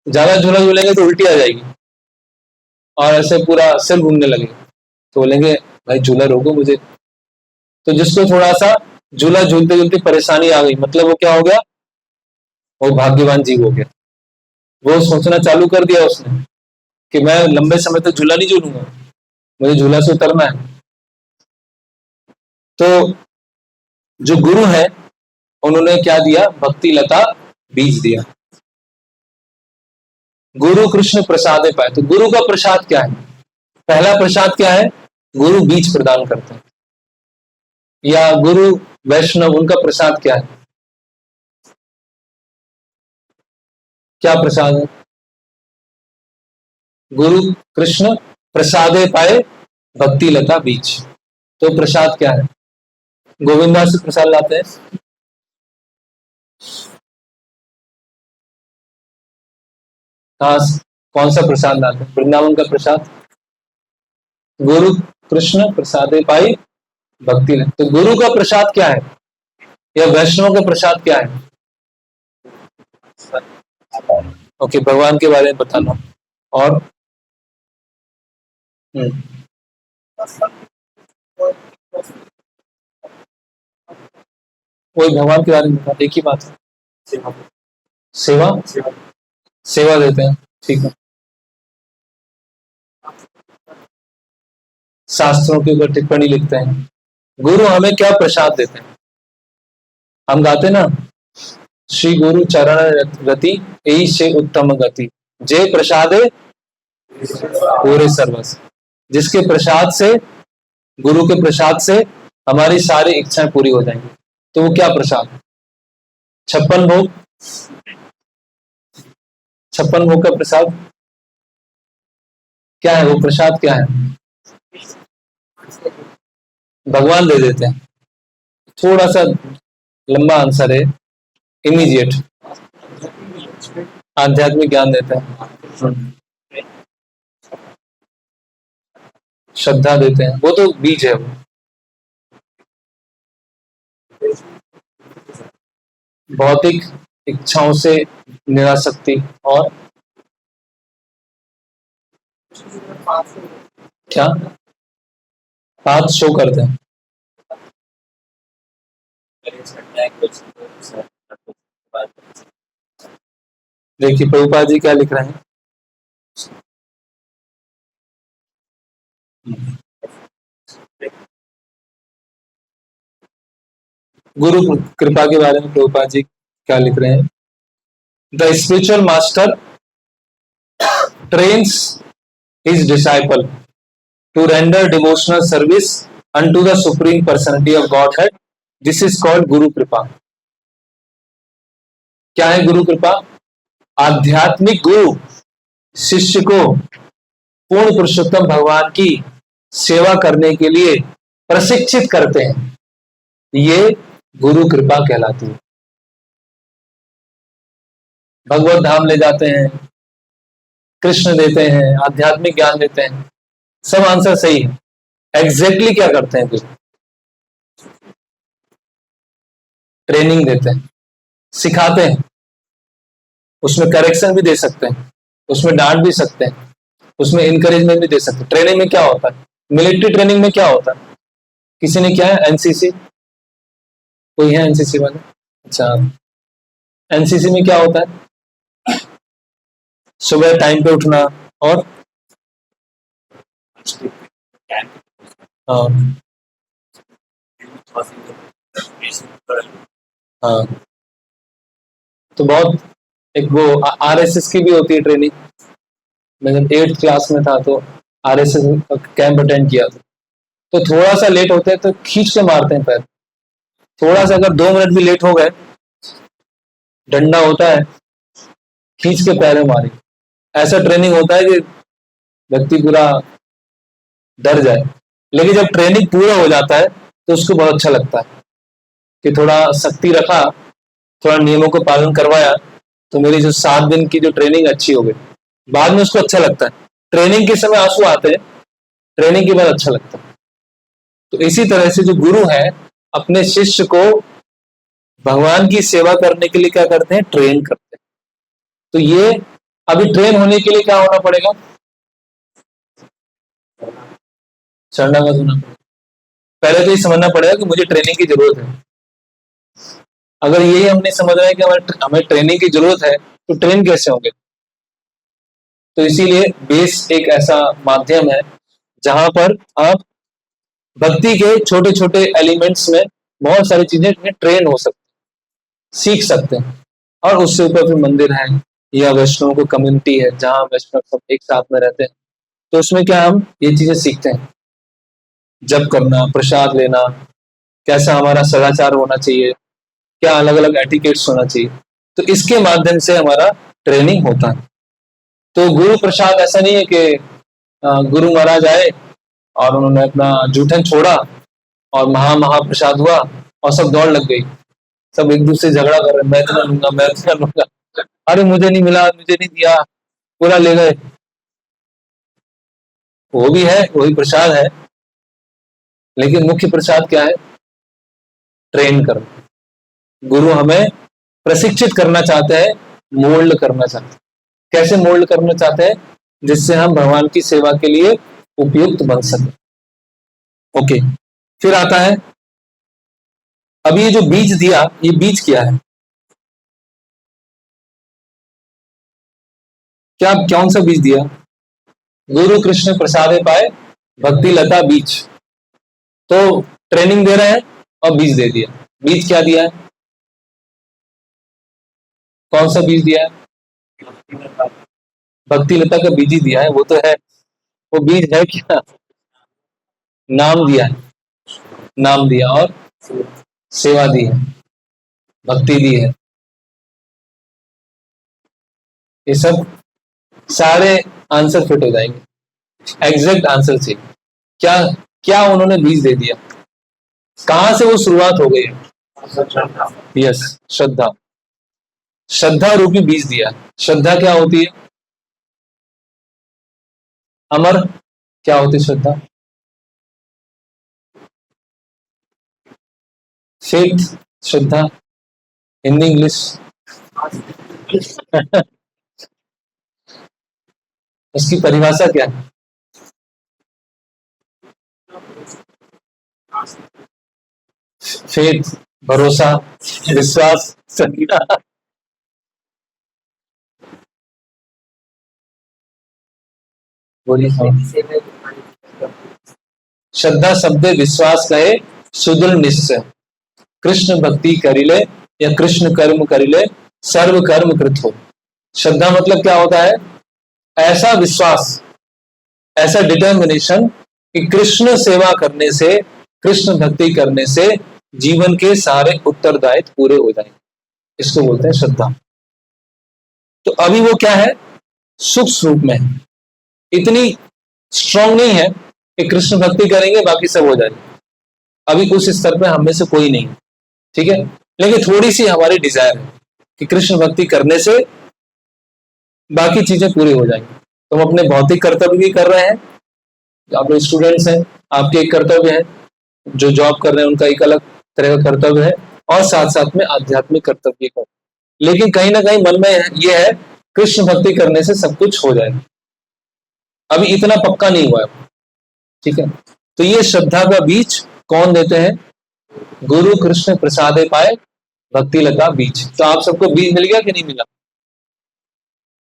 ज्यादा झूला झूलेंगे तो उल्टी आ जाएगी और ऐसे पूरा सिर घूमने लगेगा, तो बोलेंगे भाई झूला रोको मुझे, तो जिसको थोड़ा सा झूला झूलते झूलते परेशानी आ गई, मतलब वो क्या हो गया, वो भाग्यवान जीव हो गया। वो सोचना चालू कर दिया उसने कि मैं लंबे समय तक झूला नहीं झूलूंगा, मुझे झूला से उतरना है। तो जो गुरु है उन्होंने क्या दिया, भक्ति लता बीज दिया। गुरु कृष्ण प्रसादे पाए, तो गुरु का प्रसाद क्या है? पहला प्रसाद क्या है? गुरु बीज प्रदान करते हैं। या गुरु वैष्णव, उनका प्रसाद क्या है? क्या प्रसाद है? गुरु कृष्ण प्रसादे पाए भक्ति लता बीज। तो प्रसाद क्या है? गोविंदा से प्रसाद लाते हैं। कहाँ कौन सा प्रसाद लाते हैं? वृंदावन का प्रसाद। गुरु कृष्ण प्रसादे पाई भक्ति लता, तो गुरु का प्रसाद क्या है या वैष्णव का प्रसाद क्या है? ओके, भगवान के बारे में बताना। और वही भगवान के बारे में बता, एक ही बात है। सेवा, सेवा देते हैं, ठीक है। शास्त्रों के ऊपर टिप्पणी लिखते हैं। गुरु हमें क्या प्रसाद देते हैं? हम गाते ना, श्री गुरु चरण रति यही से उत्तम गति, जय प्रसादे पूरे सर्वस। जिसके प्रसाद से, गुरु के प्रसाद से हमारी सारी इच्छाएं पूरी हो जाएंगी। तो वो क्या प्रसाद? 56 भोग, 56 भोग का प्रसाद क्या है? वो प्रसाद क्या है? भगवान दे देते हैं। थोड़ा सा लंबा आंसर है, इमीडिएट। आध्यात्मिक ज्ञान देते हैं, श्रद्धा देते हैं, वो तो बीज है। वो भौतिक इच्छाओं से निरासक्ति, और क्या पाथ शो करते हैं। देखिए प्रभुपाद जी क्या लिख रहे हैं। गुरु कृपा के बारे में प्रभुपाद जी क्या लिख रहे हैं? The spiritual master trains his disciple to render devotional service unto the supreme personality of Godhead. This is called Guru Kripa. क्या है गुरु कृपा? आध्यात्मिक गुरु शिष्य को पूर्ण पुरुषोत्तम भगवान की सेवा करने के लिए प्रशिक्षित करते हैं, ये गुरु कृपा कहलाती है। भगवत धाम ले जाते हैं, कृष्ण देते हैं, आध्यात्मिक ज्ञान देते हैं, सब आंसर सही है। एग्जैक्टली क्या करते हैं? फिर ट्रेनिंग देते हैं, सिखाते हैं, उसमें करेक्शन भी दे सकते हैं, उसमें डांट भी सकते हैं, उसमें इनकरेजमेंट भी दे सकते हैं। ट्रेनिंग में क्या होता है? मिलिट्री ट्रेनिंग में क्या होता है? किसी ने क्या है? एनसीसी, कोई है एनसीसी वाले? अच्छा, एनसीसी में क्या होता है? सुबह टाइम पे उठना, और हाँ हाँ, तो बहुत एक वो आरएसएस की भी होती है ट्रेनिंग। मैं जब 8th क्लास में था तो आरएसएस कैंप अटेंड किया था। तो थोड़ा सा लेट होते हैं तो खींच के मारते हैं पैर, थोड़ा सा अगर 2 मिनट भी लेट हो गए, डंडा होता है, खींच के पैर में मारे। ऐसा ट्रेनिंग होता है कि व्यक्ति पूरा डर जाए। लेकिन जब ट्रेनिंग पूरा हो जाता है तो उसको बहुत अच्छा लगता है कि थोड़ा सख्ती रखा, थोड़ा नियमों को पालन करवाया, तो मेरी जो 7 दिन की जो ट्रेनिंग अच्छी हो गई। बाद में उसको अच्छा लगता है। ट्रेनिंग के समय आंसू आते हैं, ट्रेनिंग के बाद अच्छा लगता है। तो इसी तरह से जो गुरु है अपने शिष्य को भगवान की सेवा करने के लिए क्या करते हैं? ट्रेन करते हैं। तो ये अभी ट्रेन होने के लिए क्या होना पड़ेगा? शरणागत होना पड़ेगा। पहले तो ये समझना पड़ेगा कि मुझे ट्रेनिंग की जरूरत है। अगर यही हमने समझ रहा है कि हमें ट्रेनिंग की जरूरत है तो ट्रेन कैसे होंगे? तो इसीलिए बेस एक ऐसा माध्यम है जहां पर आप भक्ति के छोटे छोटे एलिमेंट्स में बहुत सारी चीजें ट्रेन हो सकते, सीख सकते हैं। और उससे ऊपर फिर मंदिर है या वैष्णव को कम्युनिटी है जहां वैष्णव सब एक साथ में रहते हैं, तो उसमें क्या हम ये चीजें सीखते हैं, जप करना, प्रसाद लेना, कैसा हमारा सदाचार होना चाहिए, क्या अलग अलग एटिकेट्स होना चाहिए। तो इसके माध्यम से हमारा ट्रेनिंग होता है। तो गुरु प्रसाद ऐसा नहीं है कि गुरु महाराज आए और उन्होंने अपना जूठन छोड़ा और महाप्रसाद हुआ और सब दौड़ लग गई, सब एक दूसरे से झगड़ा कर रहे, मैं इतना लूंगा, मैं इतना लूंगा, अरे मुझे नहीं मिला, मुझे नहीं दिया, पूरा ले गए। वो भी है, वही प्रसाद है, लेकिन मुख्य प्रसाद क्या है? ट्रेन करना। गुरु हमें प्रशिक्षित करना चाहते हैं, मोल्ड करना चाहते हैं। कैसे मोल्ड करना चाहते हैं? जिससे हम भगवान की सेवा के लिए उपयुक्त बन सके। ओके, फिर आता है, अब ये जो बीज दिया, ये बीज क्या है? क्या, कौन सा बीज दिया? गुरु कृष्ण प्रसादे पाए भक्ति लता बीज। तो ट्रेनिंग दे रहे हैं और बीज दे दिया। बीज क्या दिया है? कौन सा बीज दिया है? भक्ति लता का बीज ही दिया है, वो तो है। वो बीज है क्या? नाम दिया है, नाम दिया और सेवा दी है, भक्ति दी है। ये सब सारे आंसर फिट हो जाएंगे। एग्जैक्ट आंसर से क्या क्या उन्होंने बीज दे दिया, कहां से वो शुरुआत हो गई है? यस, श्रद्धा। श्रद्धा रूपी बीज दिया। श्रद्धा क्या होती है? अमर, क्या होती है श्रद्धा? फेथ, श्रद्धा, हिंदी इंग्लिश उसकी परिभाषा क्या है? फेथ, भरोसा, विश्वास, श्रद्धा। बोलिए। श्रद्धा शब्द विश्वास कहे सुदृढ़ निश्चय, कृष्ण भक्ति करिले या कृष्ण कर्म करिले सर्व कर्म कृत हो। श्रद्धा मतलब क्या होता है? ऐसा विश्वास, ऐसा डिटर्मिनेशन कि कृष्ण सेवा करने से, कृष्ण भक्ति करने से जीवन के सारे उत्तरदायित्व पूरे हो जाएंगे। इसको बोलते हैं श्रद्धा। तो अभी वो क्या है? सूक्ष्म रूप में, इतनी स्ट्रांग नहीं है कि कृष्ण भक्ति करेंगे बाकी सब हो जाएगा। अभी उस स्तर पे हम में से कोई नहीं, ठीक है, लेकिन थोड़ी सी हमारी डिजायर है कि कृष्ण भक्ति करने से बाकी चीजें पूरी हो जाएंगी। तो हम अपने भौतिक कर्तव्य भी कर रहे हैं, आप लोग स्टूडेंट्स हैं, आपके एक कर्तव्य है, जो जॉब कर रहे हैं उनका एक अलग तरह का कर्तव्य है, और साथ साथ में आध्यात्मिक कर्तव्य का। लेकिन कहीं ना कहीं मन में यह है कृष्ण भक्ति करने से सब कुछ हो जाएगा, अभी इतना पक्का नहीं हुआ है, ठीक है। तो ये श्रद्धा का बीज कौन देते हैं? गुरु कृष्ण प्रसादे पाए भक्ति लता बीज। तो आप सबको बीज मिल गया कि नहीं मिला?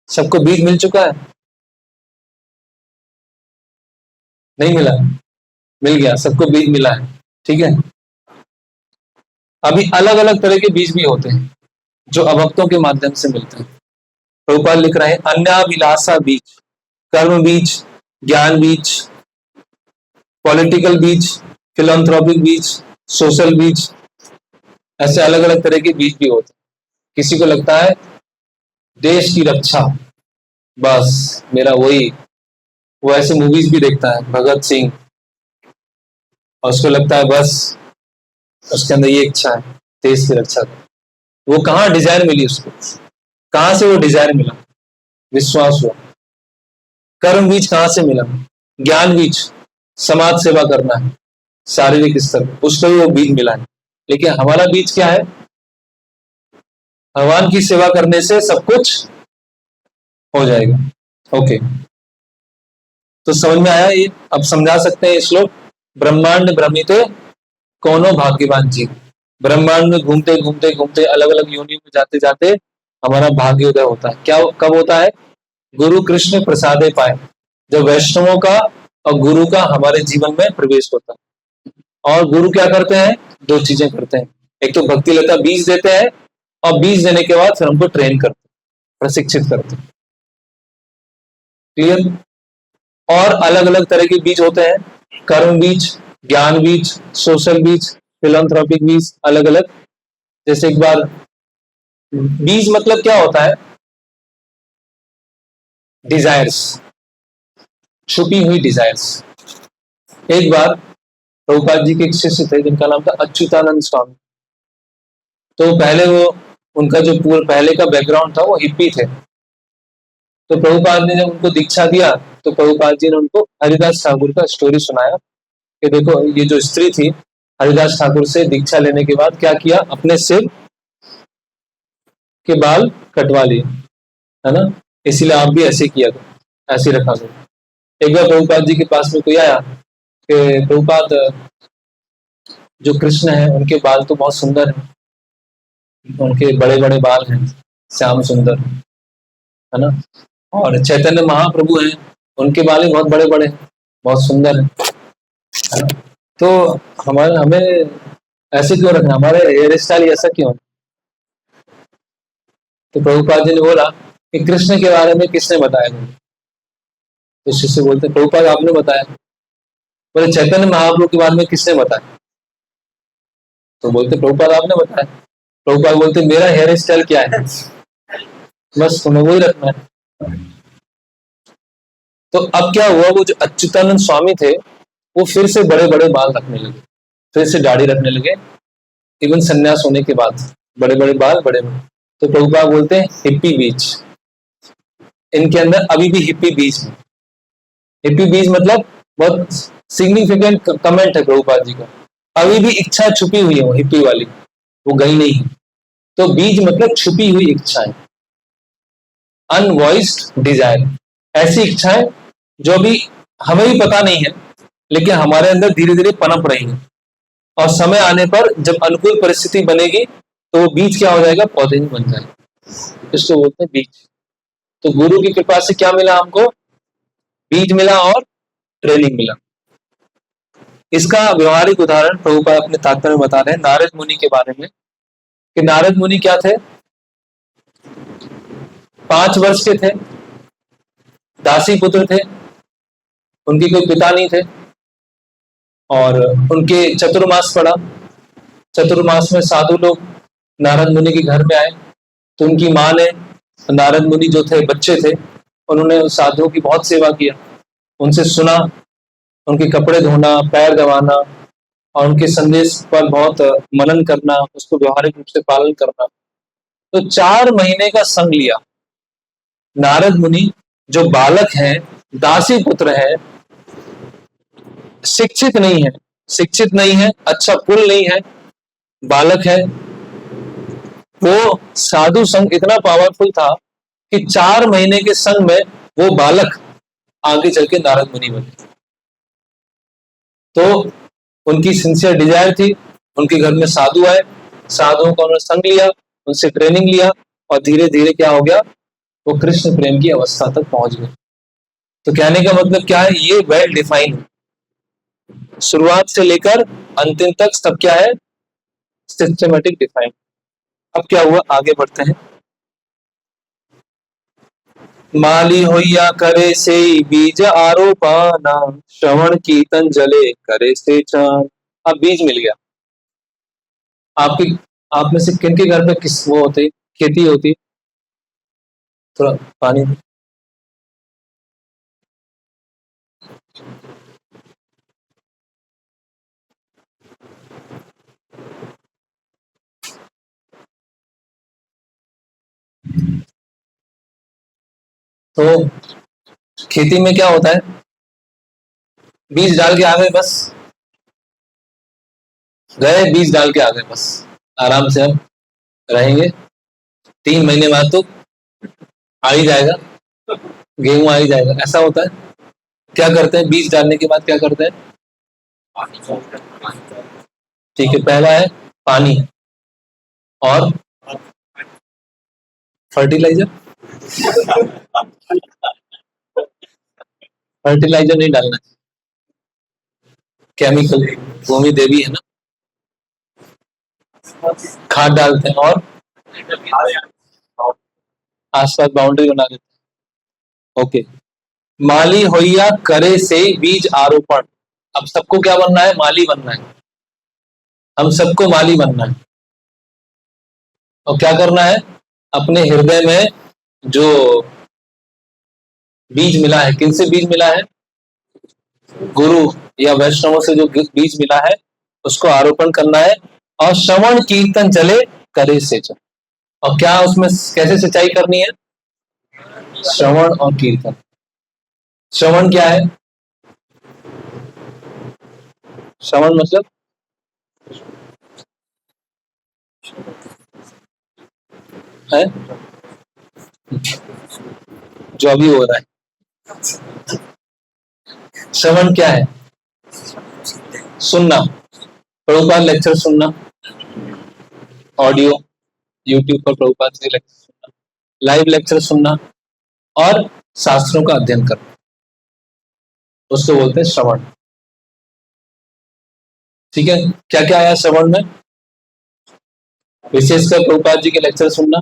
सबको बीज मिल चुका है? नहीं मिला? मिल गया, सबको बीज मिला है, ठीक है। अभी अलग अलग तरह के बीज भी होते हैं जो अभक्तों के माध्यम से मिलते हैं। प्रभुपाद लिख रहे हैं अन्याभिलाषा बीज, कर्म बीज, ज्ञान बीज, पॉलिटिकल बीज, फिलैंथ्रोपिक बीज, सोशल बीज, ऐसे अलग अलग तरह के बीज भी होते हैं। किसी को लगता है देश की रक्षा, बस मेरा वही, वो ऐसे मूवीज भी देखता है भगत सिंह, और उसको लगता है बस उसके अंदर ये इच्छा है देश की रक्षा का। वो कहाँ डिजायर मिली उसको? कहां से वो डिजायर मिला? विश्वास हुआ। कर्म बीज कहां से मिला? ज्ञान बीज, समाज सेवा करना है शारीरिक स्तर पर, उसको भी वो बीज मिला है। लेकिन हमारा बीज क्या है? भगवान की सेवा करने से सब कुछ हो जाएगा। ओके, तो समझ में आया ये? अब समझा सकते हैं ये श्लोक, ब्रह्मांड भ्रमिते कोनो भाग्यवान जीव। ब्रह्मांड में घूमते घूमते घूमते अलग अलग योनियों में जाते जाते हमारा भाग्योदय होता है। क्या कब होता है? गुरु कृष्ण प्रसादे पाए, जब वैष्णवों का और गुरु का हमारे जीवन में प्रवेश होता है। और गुरु क्या करते हैं? दो चीजें करते हैं, एक तो भक्ति लता बीज देते हैं, और बीज देने के बाद फिर हमको ट्रेन करते हैं, प्रशिक्षित करते हैं। क्लियर? और अलग अलग तरह के बीज होते हैं, कर्म बीज, ज्ञान बीज, सोशल बीज, फिलंथ्रोपिक बीज, अलग अलग। जैसे एक बार बीज मतलब क्या होता है? डिजायर्स, छुपी हुई डिजायर्स। एक बार प्रभुपाद जी के एक शिष्य थे जिनका नाम था अच्युतानंद स्वामी। तो पहले वो, उनका जो पूरा पहले का बैकग्राउंड था वो हिप्पी थे। तो प्रभुपाद ने जब उनको दीक्षा दिया तो प्रभुपाद जी ने उनको हरिदास ठाकुर का स्टोरी सुनाया कि देखो ये जो स्त्री थी, हरिदास ठाकुर से दीक्षा लेने के बाद क्या किया, अपने सिर के बाल कटवा लिए, है ना। इसीलिए आप भी ऐसे किया करो, ऐसे रखा करो। एक बार प्रभुपाद जी के पास में कोई आया कि प्रभुपाद, जो कृष्ण है उनके बाल तो बहुत सुंदर हैं, उनके बड़े बड़े बाल हैं, श्याम सुंदर, है ना। और चैतन्य महाप्रभु हैं, उनके बाल ही बहुत बड़े बड़े हैं, बहुत सुंदर है ना? तो हमारे हमें ऐसे क्यों रखना, हमारे हेयर स्टाइल ऐसा क्यों? तो प्रभुपाद जी ने बोला कि कृष्ण के बारे में किसने बताया तुम्हें? तो शिष्य बोलते प्रभुपाद आपने बताया। बोले चैतन्य महाप्रभु के बारे में किसने बताया? तो बोलते प्रभुपाद आपने बताया। प्रभुपाद बोलते मेरा हेयर स्टाइल क्या है, बस तुम्हें वही रखना है। तो अब क्या हुआ, वो जो अच्युतानंद स्वामी थे वो फिर से बड़े बड़े बाल रखने लगे, फिर से दाढ़ी रखने लगे, इवन संन्यास होने के बाद बड़े बड़े बाल, बड़े बड़े। तो प्रभुपाद बोलते हैं हिप्पी बीज, इनके अंदर अभी भी हिप्पी बीज है। हिप्पी बीज मतलब बहुत सिग्निफिकेंट कमेंट है प्रभुपाद जी का, अभी भी इच्छा छुपी हुई है वो हिप्पी वाली, वो गई नहीं है। तो बीज मतलब छुपी हुई इच्छाएं, अनवॉइस्ड डिजायर, ऐसी इच्छाएं जो अभी हमें भी पता नहीं है लेकिन हमारे अंदर धीरे धीरे पनप रही है, और समय आने पर जब अनुकूल परिस्थिति बनेगी तो वो बीज क्या हो जाएगा, पौधे में बन जाएगा। इसको बोलते हैं बीज। तो गुरु की कृपा से क्या मिला हमको? बीज मिला और ट्रेनिंग मिला। इसका व्यवहारिक उदाहरण प्रभुपाद अपने तात्पर्य में बता रहे हैं नारद मुनि के बारे में, कि नारद मुनि क्या थे, 5 वर्ष के थे, दासी पुत्र थे, उनके कोई पिता नहीं थे, और उनके चतुर्मास पड़ा। चतुर्मास में साधु लोग नारद मुनि के घर में आए, तो उनकी माँ ने, नारद मुनि जो थे बच्चे थे, उन्होंने उस साधुओं की बहुत सेवा किया, उनसे सुना, उनके कपड़े धोना, पैर दबाना, और उनके संदेश पर बहुत मनन करना, उसको व्यवहारिक रूप से पालन करना। तो 4 महीने का संग लिया। नारद मुनि जो बालक हैं, दासी पुत्र हैं, शिक्षित नहीं है, शिक्षित नहीं है, अच्छा कुल नहीं है, बालक है, वो साधु संग इतना पावरफुल था कि 4 महीने के संग में वो बालक आगे चल के नारद मुनि बने। तो उनकी सिंसियर डिजायर थी, उनके घर में साधु आए, साधुओं का उन्होंने संग लिया, उनसे ट्रेनिंग लिया, और धीरे धीरे क्या हो गया, वो कृष्ण प्रेम की अवस्था तक पहुंच गए। तो कहने का मतलब क्या है, ये वेल डिफाइन है, शुरुआत से लेकर अंतिम तक सब क्या है, सिस्टमेटिक डिफाइन। अब क्या हुआ, आगे बढ़ते हैं। माली होइया करे से बीज आरोपाना, श्रवण कीर्तन जले करे से चान। अब बीज मिल गया। आपकी, आप में से किन के घर पे किस वो होती, खेती होती? थोड़ा पानी। तो खेती में क्या होता है, बीज डाल के आ गए, बस गए, बीज डाल के आ गए, बस आराम से अब रहेंगे। 3 महीने बाद तो आ ही जाएगा, गेहूं आ ही जाएगा, ऐसा होता है। क्या करते हैं, बीज डालने के बाद क्या करते हैं, ठीक है, पहला है पानी और फर्टिलाइजर। फर्टिलाइजर नहीं डालना, केमिकल, भूमि देवी है ना, खाद डालते हैं और आसपास बाउंड्री बना देते हैं। ओके, माली होइया करे से बीज आरोपण। अब सबको क्या बनना है? माली बनना है। हम सबको माली बनना है। और क्या करना है? अपने हृदय में जो बीज मिला है, किनसे बीज मिला है? गुरु या वैष्णवों से जो बीज मिला है उसको आरोपण करना है। और श्रवण कीर्तन चले करे से चल। और क्या उसमें कैसे सिंचाई करनी है? श्रवण और कीर्तन। श्रवण क्या है? श्रवण मतलब है जो अभी हो रहा है। श्रवण क्या है? सुनना, प्रभुपाद लेक्चर सुनना, ऑडियो यूट्यूब पर प्रभुपाद के लेक्चर सुनना, लाइव लेक्चर सुनना और शास्त्रों का अध्ययन करना, उसको बोलते हैं श्रवण। ठीक है, क्या क्या आया श्रवण में? विशेषकर प्रभुपाद जी के लेक्चर सुनना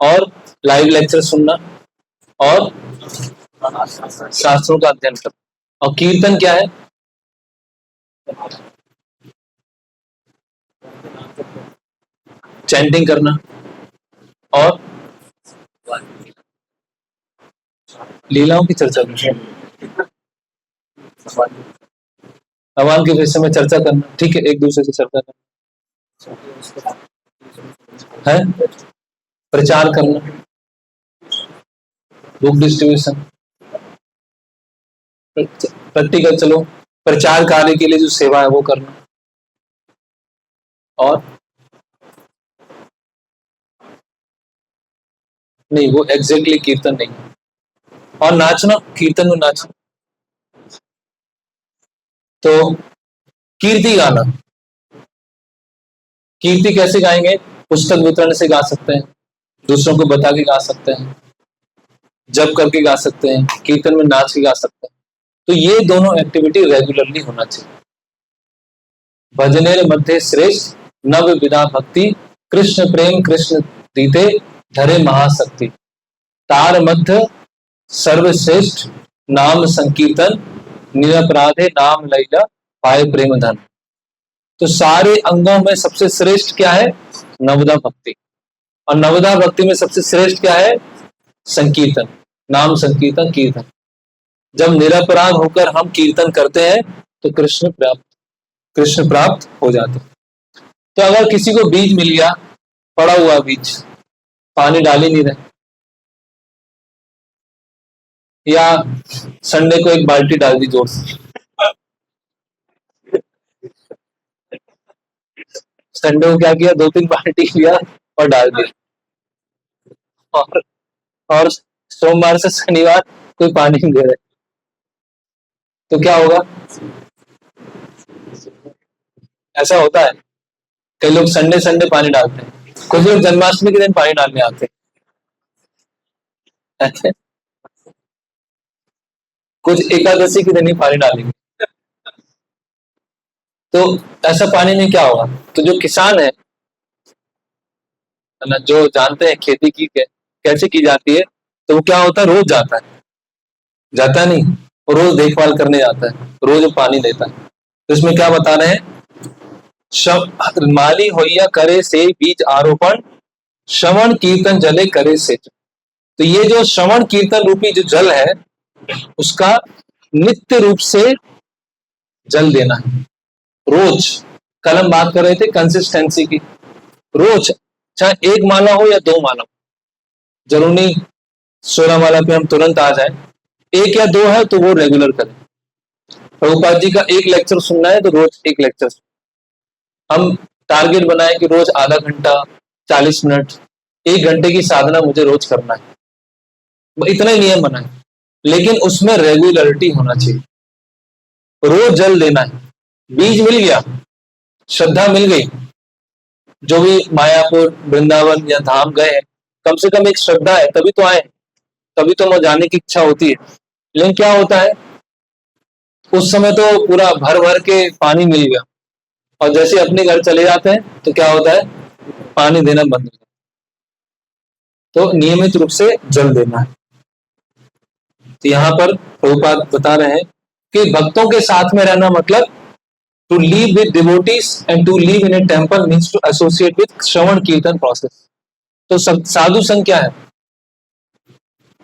और लाइव लेक्चर सुनना और शास्त्रों का अध्ययन करना। और कीर्तन क्या है? चैंटिंग करना और लीलाओं की चर्चा करना, भगवान के विषय में चर्चा करना। ठीक है, एक दूसरे से चर्चा करना है, प्रचार करना, बुक डिस्ट्रीब्यूशन, प्रैक्टिकल, चलो प्रचार कार्य के लिए जो सेवा है वो करना। और नहीं, वो एग्जैक्टली कीर्तन नहीं। और नाचना, कीर्तन में नाचना। तो कीर्ति गाना, कीर्ति कैसे गाएंगे? पुस्तक वितरण से गा सकते हैं, दूसरों को बता के गा सकते हैं, जप करके गा सकते हैं, कीर्तन में नाच के गा सकते हैं। तो ये दोनों एक्टिविटी रेगुलरली होना चाहिए। भजनेर मध्य श्रेष्ठ नव विधा भक्ति, कृष्ण प्रेम कृष्ण दीते धरे महाशक्ति, तार मध्य सर्वश्रेष्ठ नाम संकीर्तन, निरपराधे नाम लैला पाए प्रेम धन। तो सारे अंगों में सबसे श्रेष्ठ क्या है? नवदा भक्ति। और नवदा भक्ति में सबसे श्रेष्ठ क्या है? संकीर्तन, नाम संकीर्तन, कीर्तन। जब निरपराध होकर हम कीर्तन करते हैं तो कृष्ण प्राप्त हो जाते हैं। तो अगर किसी को बीज मिल गया, पड़ा हुआ बीज, पानी डाल ही नहीं रहे, या संडे को एक बाल्टी डाल दी जोर से, संडे को क्या किया? 2-3 बाल्टी लिया और डाल दिया, और सोमवार से शनिवार कोई पानी नहीं दे रहे, तो क्या होगा? ऐसा होता है। कई लोग संडे संडे पानी डालते हैं, कुछ लोग जन्माष्टमी के दिन पानी डालने आते हैं, कुछ एकादशी के दिन ही पानी डालेंगे। तो ऐसा पानी में क्या होगा? तो जो किसान है ना, जो जानते हैं खेती की कैसे की जाती है, तो वो क्या होता है? रोज जाता नहीं, वो रोज देखभाल करने जाता है, रोज पानी देता है। तो इसमें क्या बता रहे हैं? माली होइया करे से बीज आरोपण, श्रवण कीर्तन जले करे से। तो ये जो श्रवण कीर्तन रूपी जो जल है, उसका नित्य रूप से जल देना है। रोज, कल हम बात कर रहे थे कंसिस्टेंसी की। रोज, चाहे 1 माला हो या 2 माला, जरूरी नहीं 16 माला पे हम तुरंत आ जाए। 1 या 2 है तो वो रेगुलर करें। प्रभुपाद जी का 1 लेक्चर सुनना है तो रोज 1 लेक्चर। हम टारगेट बनाए कि रोज आधा घंटा, 40 मिनट, 1 घंटे की साधना मुझे रोज करना है, इतना ही नियम बनाए। लेकिन उसमें रेगुलरिटी होना चाहिए, रोज जल देना है। बीज मिल गया, श्रद्धा मिल गई। जो भी मायापुर, वृंदावन या धाम गए हैं, कम से कम एक श्रद्धा है, तभी तो आए, तभी तो जाने की इच्छा होती है। लेकिन क्या होता है, उस समय तो पूरा भर भर के पानी मिल गया, और जैसे अपने घर चले जाते हैं तो क्या होता है, पानी देना बंद हो जाता है। तो नियमित रूप से जल देना है। तो यहाँ पर प्रभुपाद बता रहे हैं कि भक्तों के साथ में रहना मतलब to live with devotees and to live in a temple means to associate with श्रवण कीर्तन प्रोसेस। तो साधु संघ क्या है?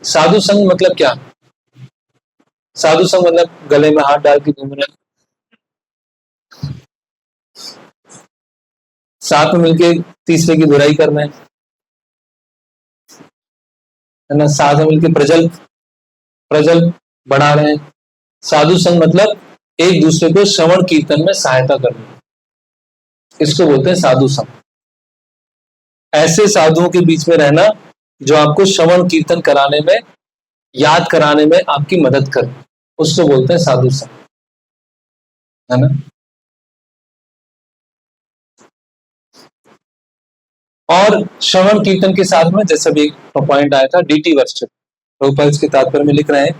साधु संघ मतलब क्या? साधु संघ मतलब गले में हाथ डाल के घूम रहे, साथ में मिलके तीसरे की बुराई करना है ना, साथ में मिलके प्रजल बढ़ा रहे हैं। साधु संघ मतलब एक दूसरे को श्रवण कीर्तन में सहायता करना, इसको बोलते हैं साधु संघ। ऐसे साधुओं के बीच में रहना जो आपको श्रवण कीर्तन कराने में, याद कराने में आपकी मदद करे, उसको बोलते हैं साधु संघ, है ना। और श्रवण कीर्तन के साथ में जैसे भी पॉइंट आया था, डीटी वर्शिप। प्रभुपाद इसके तात्पर्य में लिख रहे हैं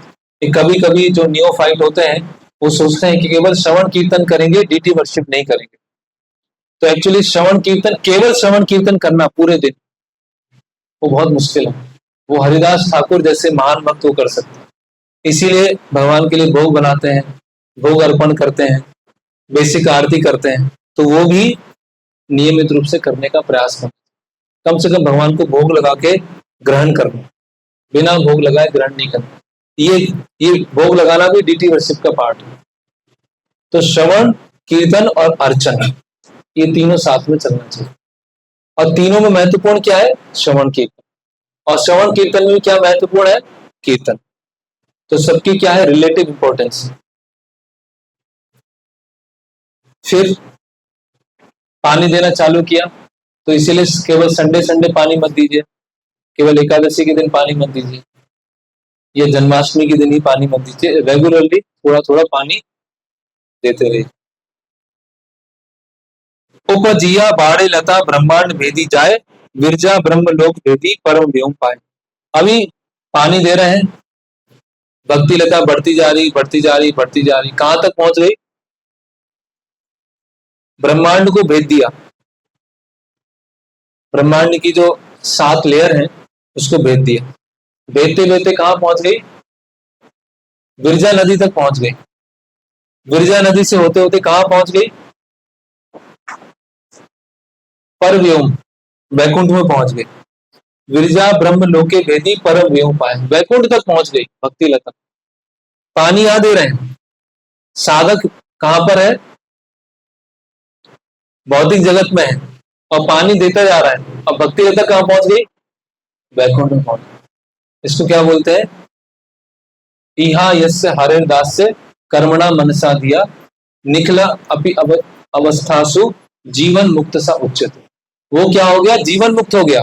कि कभी कभी जो नियोफाइट होते हैं वो सोचते हैं कि केवल श्रवण कीर्तन करेंगे, डीटी वर्शिप नहीं करेंगे। तो एक्चुअली श्रवण कीर्तन, केवल श्रवण कीर्तन करना पूरे दिन, वो बहुत मुश्किल है। वो हरिदास ठाकुर जैसे महान भक्त वो कर सकते हैं। इसीलिए भगवान के लिए भोग बनाते हैं, भोग अर्पण करते हैं, बेसिक आरती करते हैं, तो वो भी नियमित रूप से करने का प्रयास करते हैं। कम से कम भगवान को भोग लगा के ग्रहण करना, बिना भोग लगाए ग्रहण नहीं करना। ये भोग लगाना भी डीटी वर्शिप का पार्ट है। तो श्रवण, कीर्तन और अर्चन, ये तीनों साथ में चलना चाहिए। और तीनों में महत्वपूर्ण क्या है? श्रवण कीर्तन। और श्रवण कीर्तन में क्या महत्वपूर्ण है? कीर्तन। तो सबकी क्या है? Relative importance. फिर पानी देना चालू किया, तो इसीलिए केवल संडे पानी मत दीजिए, केवल एकादशी के दिन पानी मत दीजिए, या जन्माष्टमी के दिन ही पानी मत दीजिए। रेगुलरली थोड़ा थोड़ा पानी देते रहिए। उपजिया बाड़े लता ब्रह्मांड भेदी जाए, विरजा ब्रह्म लोक भेदी परम व्योम पाए। अभी पानी दे रहे हैं, भक्ति लता बढ़ती जा रही, कहां तक पहुंच गई? ब्रह्मांड को भेद दिया। ब्रह्मांड की जो 7 लेयर हैं उसको भेद दिया। भेदते भेदते कहां पहुंच गई? विरजा नदी तक पहुंच गई। विरजा नदी से होते होते कहां पहुंच गई? परव्योम, वैकुंठ में पहुंच गई। विरजा ब्रह्म लोके भेदी परम व्योम पाए, वैकुंठ तक पहुंच गई भक्ति लता। पानी यहां दे रहे हैं, साधक कहां पर है? भौतिक जगत में है, और पानी देता जा रहा है। अब भक्ति लता कहां पहुंच गई? वैकुंठ में पहुंच गई। इसको क्या बोलते हैं? इहा यस्य हरे दास से कर्मणा मनसा दिया, निखला अपि अवस्थासु जीवन मुक्त सा उच्चते। वो क्या हो गया? जीवन मुक्त हो गया।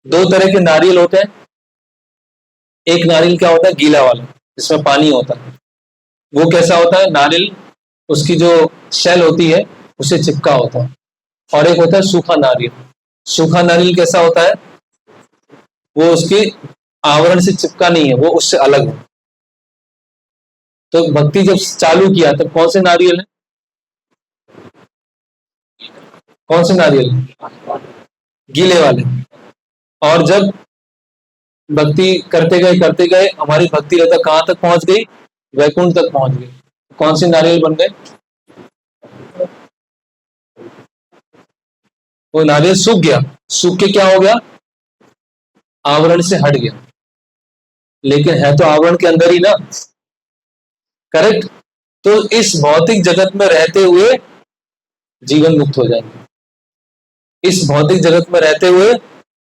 2 तरह के नारियल होते हैं। एक नारियल क्या होता है? गीला वाला, जिसमें पानी होता है। वो कैसा होता है? नारियल, उसकी जो शेल होती है उसे चिपका होता है। और एक होता है सूखा नारियल। सूखा नारियल कैसा होता है? वो उसके आवरण से चिपका नहीं है, वो उससे अलग है। तो भक्ति जब चालू किया तब कौन से नारियल है? कौन से नारियल? गीले वाले। और जब भक्ति करते गए हमारी भक्ति लता कहां तक पहुंच गई? वैकुंठ तक पहुंच गई। कौन से नारियल बन गए? वो नारियल सूख गया। सूख के क्या हो गया? आवरण से हट गया। लेकिन है तो आवरण के अंदर ही ना, करेक्ट। तो इस भौतिक जगत में रहते हुए जीवन मुक्त हो जाएंगे। इस भौतिक जगत में रहते हुए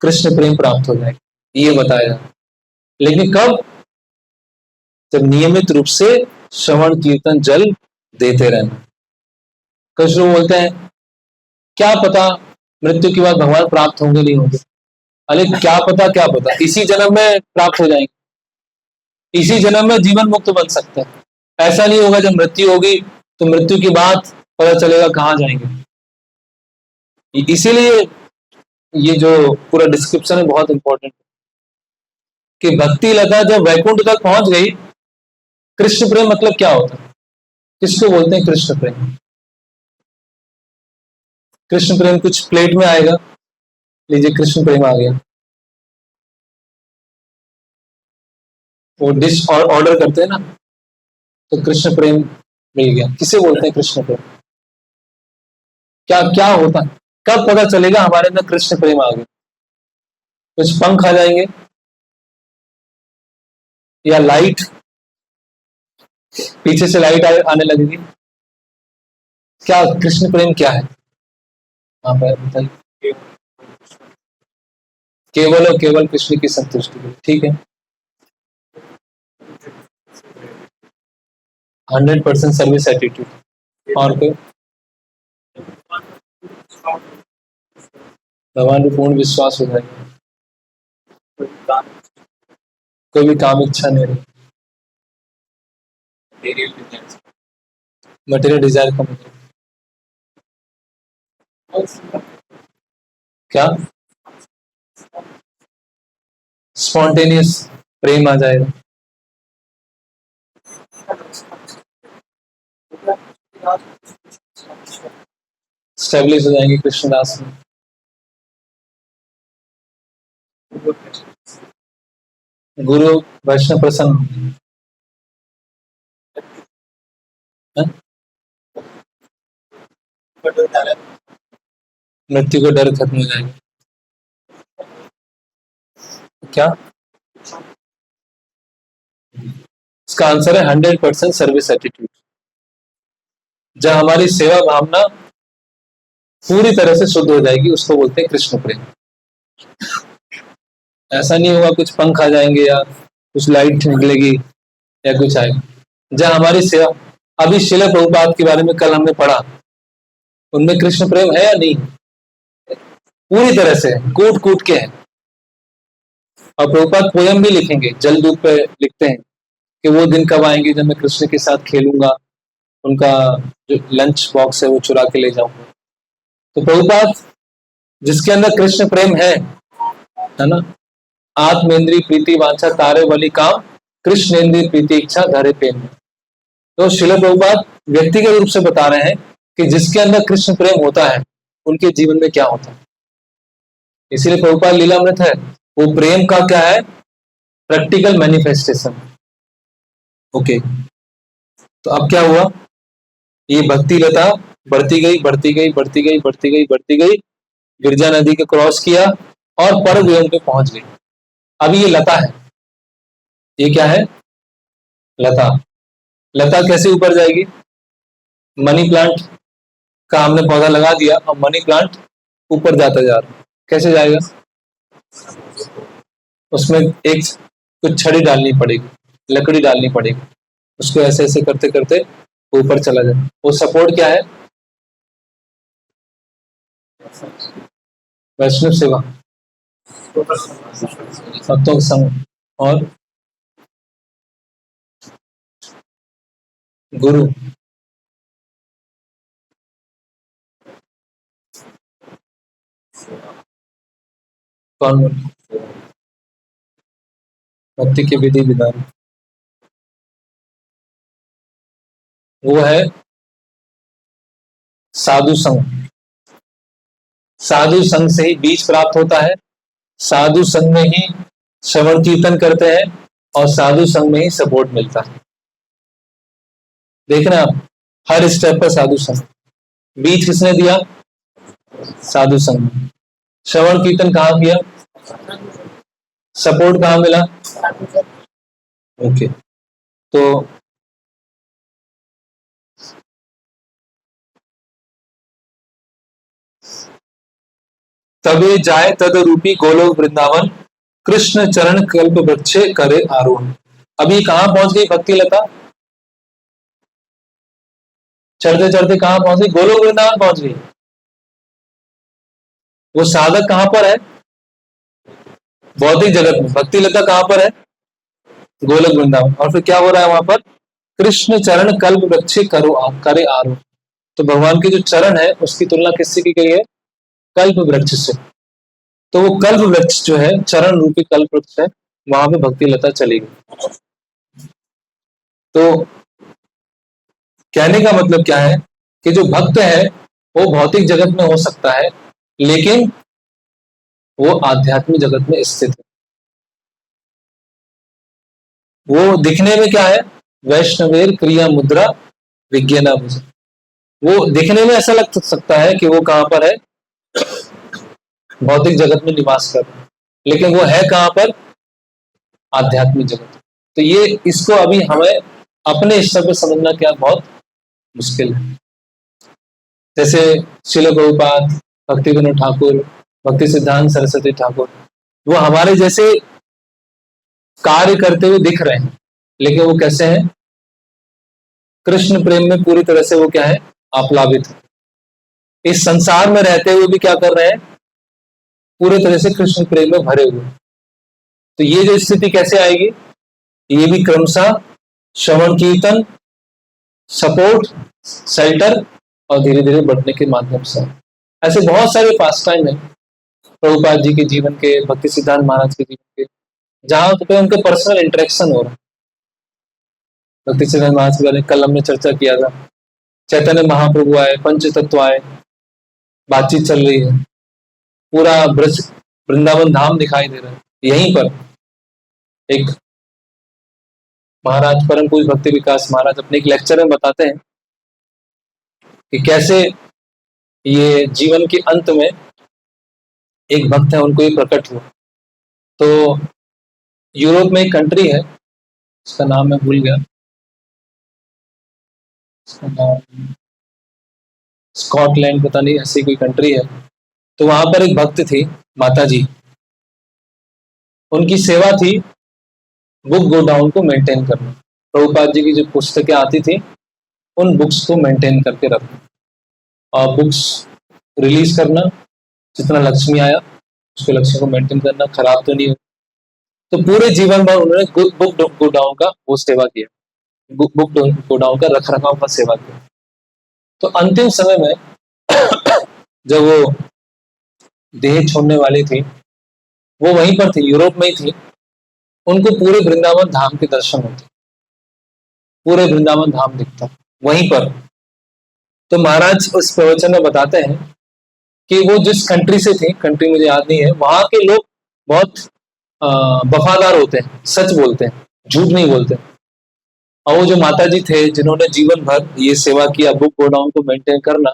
कृष्ण प्रेम प्राप्त हो जाएगा, ये बताया। लेकिन कब? जब नियमित रूप से श्रवण कीर्तन जल देते रहना। कुछ लोग बोलते हैं क्या पता मृत्यु के बाद भगवान प्राप्त होंगे नहीं होंगे। अरे क्या पता, इसी जन्म में प्राप्त हो जाएंगे, इसी जन्म में जीवन मुक्त बन सकते हैं। ऐसा नहीं होगा जब मृत्यु होगी तो मृत्यु के बाद पता चलेगा कहाँ जाएंगे। इसीलिए ये जो पूरा डिस्क्रिप्शन है बहुत इंपॉर्टेंट है कि भक्ति लता जब वैकुंठ तक पहुंच गई। कृष्ण प्रेम मतलब क्या होता है, किसको बोलते हैं कृष्ण प्रेम? कृष्ण प्रेम कुछ प्लेट में आएगा, लीजिए कृष्ण प्रेम आ गया। वो डिश ऑर्डर करते हैं ना, तो कृष्ण प्रेम मिल गया। किसे बोलते हैं कृष्ण प्रेम? क्या क्या होता है, कब पता चलेगा हमारे अंदर कृष्ण प्रेम आ गया? कुछ पंख आ जाएंगे या लाइट, पीछे से लाइट आने लगेगी? क्या कृष्ण प्रेम क्या है? आप बताइए। केवल और केवल कृष्ण की संतुष्टि के लिए, ठीक है। 100% सर्विस एटीट्यूड। और कोई? भगवान पे पूर्ण विश्वास हो जाएगा, कोई भी काम इच्छा नहीं रही, मटेरियल डिजायर कम हो जाएगा। क्या? स्पॉन्टेनियस प्रेम आ जाएगा। स्टेब्लिश हो जाएंगे कृष्णदास में। गुरु वैष्णव प्रसन्न होंगे। मृत्यु का डर खत्म हो जाएगा। क्या इसका आंसर है? 100% सर्विस एटीट्यूड। जब हमारी सेवा भावना पूरी तरह से शुद्ध हो जाएगी, उसको बोलते हैं कृष्ण प्रेम। ऐसा नहीं होगा कुछ पंख आ जाएंगे या कुछ लाइट निकलेगी या कुछ आएगा। जब हमारी सेवा, अभी श्रील प्रभुपाद के बारे में कल हमने पढ़ा, उनमें कृष्ण प्रेम है या नहीं? पूरी तरह से कूट कूट के है। और प्रभुपाद पोयम भी लिखेंगे, जलदूत पे लिखते हैं कि वो दिन कब आएंगे जब मैं कृष्ण के साथ खेलूंगा, उनका जो लंच बॉक्स है वो चुरा के ले जाऊंगा। तो प्रभुपाद जिसके अंदर कृष्ण प्रेम है ना, आत्मेंद्री प्रीति वांछा तारे बलि काम, कृष्णेंद्री प्रीति इच्छा धरे प्रेम। तो श्रील प्रभुपाद व्यक्तिगत रूप से बता रहे हैं कि जिसके अंदर कृष्ण प्रेम होता है उनके जीवन में क्या होता है। इसीलिए प्रभुपाद लीलामृत है, वो प्रेम का क्या है? Practical manifestation. ओके, तो अब क्या हुआ? ये भक्ति लता बढ़ती गई बढ़ती गई बढ़ती गई बढ़ती गई बढ़ती गई, गिरजा नदी को क्रॉस किया और परम व्योम पे पहुंच गई। अभी ये लता है, ये क्या है? लता। लता कैसे ऊपर जाएगी? मनी प्लांट का हमने पौधा लगा दिया और मनी प्लांट ऊपर जाता जा रहा है, कैसे जाएगा? उसमें एक कुछ छड़ी डालनी पड़ेगी, लकड़ी डालनी पड़ेगी, उसको ऐसे ऐसे करते करते ऊपर चला जाए। वो सपोर्ट क्या है? वैष्णव सेवा, भक्तों का संग और गुरु। कौन बोल? भक्ति के विधि विधान, वो है साधु संग। साधु संग से ही बीज प्राप्त होता है, साधु संग में ही श्रवण कीर्तन करते हैं और साधु संग में ही सपोर्ट मिलता है। देखना आप, हर स्टेप पर साधु संग। बीज किसने दिया? साधु संग। श्रवण कीर्तन कहाँ किया? सपोर्ट कहाँ मिला? ओके, तो तबे जाए तद रूपी गोलोक वृंदावन, कृष्ण चरण कल्प वृक्षे करे आरोहण। अभी कहां पहुंच गई भक्ति लता? चढ़ते चढ़ते कहां पहुंच गई? गोलोक वृंदावन पहुंच गई। वो साधक कहां पर है? भौतिक जगत में। भक्ति लता कहां पर है? गोलोक वृंदावन। और फिर क्या हो रहा है वहां पर? कृष्ण चरण कल्प वृक्ष करो करे आरो। तो भगवान के जो चरण है उसकी तुलना किससे की गई है? कल्प वृक्ष से। तो वो कल्प वृक्ष जो है, चरण रूपी कल्प वृक्ष है, वहां पे भक्ति लता चली गई। तो कहने का मतलब क्या है कि जो भक्त है वो भौतिक जगत में हो सकता है, लेकिन वो आध्यात्मिक जगत में स्थित है। वो दिखने में क्या है? वैष्णवेर क्रिया मुद्रा विज्ञाना भुज। वो दिखने में ऐसा लग सकता है कि वो कहां पर है? भौतिक जगत में निवास कर रहा है, लेकिन वो है कहां पर? आध्यात्मिक जगत। तो ये इसको अभी हमें अपने स्तर पर समझना क्या बहुत मुश्किल है। जैसे श्रील प्रभुपाद, भक्ति विनोद ठाकुर, भक्ति सिद्धांत सरस्वती ठाकुर, वो हमारे जैसे कार्य करते हुए दिख रहे हैं, लेकिन वो कैसे हैं? कृष्ण प्रेम में पूरी तरह से वो क्या है? आप्लावित है। इस संसार में रहते हुए भी क्या कर रहे हैं? पूरे तरह से कृष्ण प्रेम में भरे हुए। तो ये जो स्थिति कैसे आएगी? ये भी क्रमशः श्रवण कीर्तन, सपोर्ट, शेल्टर और धीरे धीरे बढ़ने के माध्यम से। ऐसे बहुत सारे पास टाइम है प्रभुपाद जी के जीवन के, भक्ति सिद्धांत महाराज के जीवन के, जहां पे उनके पर्सनल इंटरेक्शन हो रहा है। भक्ति सिद्धांत महाराज के बारे में कल हमने चर्चा किया था। चैतन्य महाप्रभु आए, पंच तत्व आए, बातचीत चल रही है, पूरा ब्रज वृंदावन धाम दिखाई दे रहा है। यहीं पर एक महाराज परम पूज्य भक्ति विकास महाराज अपने एक लेक्चर में बताते हैं कि कैसे ये जीवन के अंत में एक भक्त है, उनको ये प्रकट हुआ। तो यूरोप में एक कंट्री है, उसका नाम मैं भूल गया, उसका नाम स्कॉटलैंड पता नहीं, ऐसी कोई कंट्री है। तो वहां पर एक भक्त थी, माता जी। उनकी सेवा थी बुक गोडाउन को मेंटेन करना। प्रभुपाद जी की जो पुस्तकें आती थी उन बुक्स को मेंटेन करके रखना और बुक्स रिलीज करना, जितना लक्ष्मी आया उसके लक्ष्य को मेंटेन करना, खराब तो नहीं हो। तो पूरे जीवन भर उन्होंने बुक गोडाउन का वो सेवा किया, बुक गोडाउन का रख रखाव का सेवा किया। तो अंतिम समय में जब वो देह छोड़ने वाली थी, वो वहीं पर थी, यूरोप में ही थी। उनको पूरे वृंदावन धाम के दर्शन होते, पूरे वृंदावन धाम दिखता वहीं पर। तो महाराज उस प्रवचन में बताते हैं कि वो जिस कंट्री से थी, कंट्री मुझे याद नहीं है, वहां के लोग बहुत वफादार होते हैं, सच बोलते हैं, झूठ नहीं बोलते। और वो जो माता जी थे जिन्होंने जीवन भर ये सेवा किया, बुक गोडाउन को मेंटेन करना,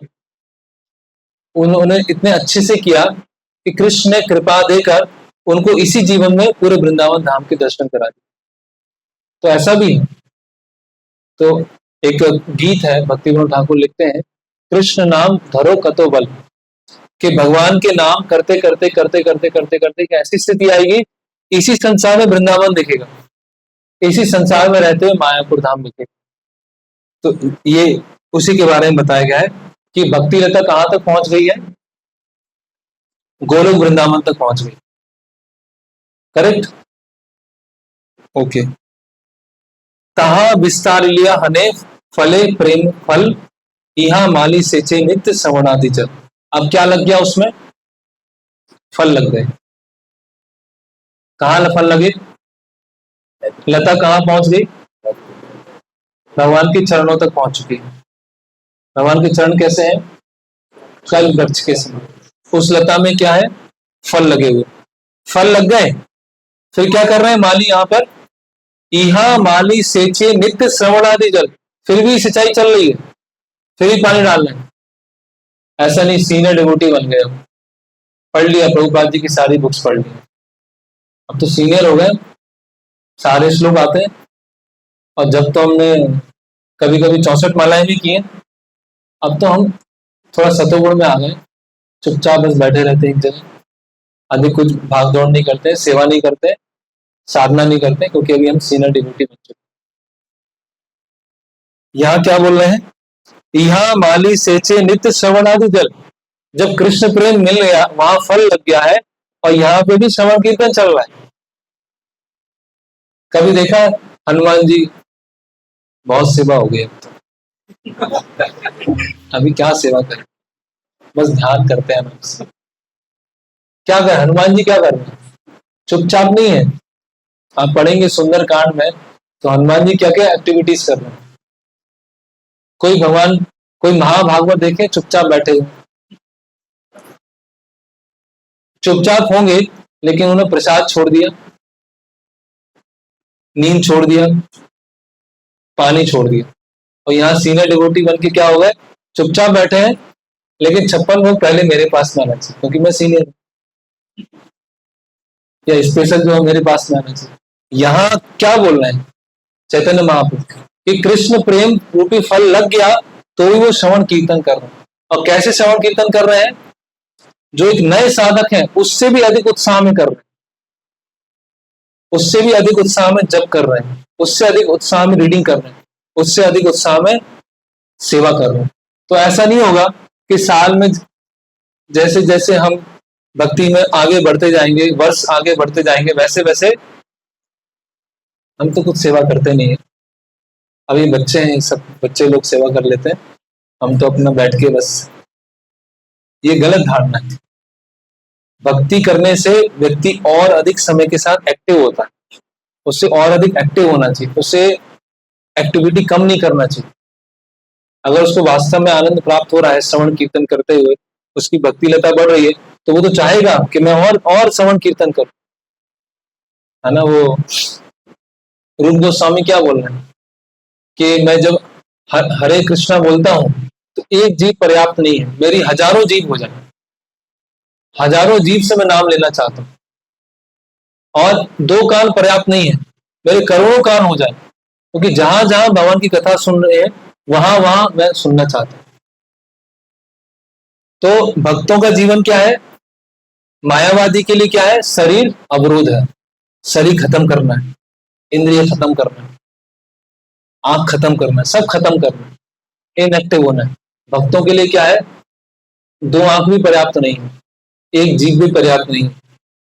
उन्होंने इतने अच्छे से किया कि कृष्ण ने कृपा देकर उनको इसी जीवन में पूरे वृंदावन धाम के दर्शन करा दिए। तो ऐसा भी है। तो एक गीत है, भक्ति विनोद ठाकुर लिखते हैं, कृष्ण नाम धरो कतो बल, कि भगवान के नाम करते करते करते करते करते करते एक ऐसी स्थिति आएगी, इसी संसार में वृंदावन दिखेगा, इसी संसार में रहते हुए मायापुर धाम दिखेगा। तो ये उसी के बारे में बताया गया है कि भक्ति लता कहां तक पहुंच गई है? गोलोक वृंदावन तक पहुंच गई। करेक्ट? ओके। तहा विस्तार लिया हने फले प्रेम फल, यहाँ माली सेचे नित्य श्रवणादि जल। अब क्या लग गया उसमें? फल लग गए। कहाँ फल लगे? लता कहाँ पहुंच गई? भगवान के चरणों तक पहुंच चुकी है। भगवान के चरण कैसे हैं? कल्प वृक्ष के समान। उस लता में क्या है? फल लगे हुए। फल लग गए, फिर क्या कर रहे हैं माली यहाँ पर? इहा माली सेचे नित्य श्रवणादि जल। फिर भी सिंचाई चल रही है, फिर भी पानी डाल रहे हैं। ऐसा नहीं सीनियर डिवोटी बन गए, पढ़ लिया प्रभुपाद जी की सारी बुक्स पढ़ ली, अब तो सीनियर हो गए, सारे श्लोक आते हैं। और जब तो हमने कभी कभी 64 मालाएं भी की हैं, अब तो हम थोड़ा सतोगुण में आ गए, चुपचाप बस बैठे रहते हैं एक जगह, अधिक कुछ भाग दौड़ नहीं करते, सेवा नहीं करते, साधना नहीं करते, क्योंकि अभी हम सीनियर डिवोटी बन चुके। यहाँ क्या बोल रहे हैं? यहाँ माली सेचे नित्य श्रवणादि जल। जब कृष्ण प्रेम मिल गया, वहां फल लग गया है, और यहाँ पे भी श्रवण कीर्तन चल रहा है। कभी देखा हनुमान जी बहुत सेवा हो गई, अभी क्या सेवा करें, बस ध्यान करते हैं बस। क्या कर हनुमान जी क्या कर रहे हैं? चुपचाप नहीं है। आप पढ़ेंगे सुंदर कांड में तो हनुमान जी क्या क्या एक्टिविटीज कर रहे हैं। कोई भगवान, कोई महाभागवत देखे चुपचाप बैठे हुए, चुपचाप होंगे, लेकिन उन्होंने प्रसाद छोड़ दिया, नींद छोड़ दिया, पानी छोड़ दिया, और यहाँ सीनियर डिवोटी बन के क्या हो गए, चुपचाप बैठे हैं, लेकिन 56 लोग पहले मेरे पास में आना चाहिए क्योंकि मैं सीनियर हूं, या स्पेशल जो है मेरे पास में आना चाहिए। यहाँ क्या बोल रहे हैं चैतन्य महाप्रभु कि कृष्ण प्रेम रूपी फल लग गया तो भी वो श्रवण कीर्तन कर रहे हैं। और कैसे श्रवण कीर्तन कर रहे हैं? जो एक नए साधक हैं उससे भी अधिक उत्साह में कर रहे हैं, उससे भी अधिक उत्साह में जप कर रहे हैं, उससे अधिक उत्साह में रीडिंग कर रहे हैं, उससे अधिक उत्साह में सेवा कर रहे हैं। तो ऐसा नहीं होगा कि साल में जैसे जैसे हम भक्ति में आगे बढ़ते जाएंगे, वर्ष आगे बढ़ते जाएंगे, वैसे वैसे हम तो कुछ सेवा करते नहीं है। अभी बच्चे हैं, सब बच्चे लोग सेवा कर लेते हैं, हम तो अपना बैठ के बस, ये गलत धारणा है। भक्ति करने से व्यक्ति और अधिक समय के साथ एक्टिव होता है, उससे और अधिक एक्टिव होना चाहिए, उससे एक्टिविटी कम नहीं करना चाहिए। अगर उसको वास्तव में आनंद प्राप्त हो रहा है श्रवण कीर्तन करते हुए, उसकी भक्ति लता बढ़ रही है, तो वो तो चाहेगा कि मैं और श्रवण कीर्तन करूं, है ना। वो रूप गोस्वामी क्या बोल रहे हैं कि मैं जब हरे कृष्णा बोलता हूं तो एक जीव पर्याप्त नहीं है, मेरी हजारों जीव हो जाए, हजारों जीव से मैं नाम लेना चाहता हूं, और 2 कान पर्याप्त नहीं है, मेरे करोड़ों कान हो जाए, क्योंकि जहां जहां भगवान की कथा सुन रहे हैं वहां वहां मैं सुनना चाहता हूं। तो भक्तों का जीवन क्या है? मायावादी के लिए क्या है? शरीर अवरोध है, शरीर खत्म करना है, इंद्रिय खत्म करना है, आंख खत्म करना है, सब खत्म करना है, इनएक्टिव होना है। भक्तों के लिए क्या है? 2 आंख भी पर्याप्त नहीं है, एक जीभ भी पर्याप्त नहीं है,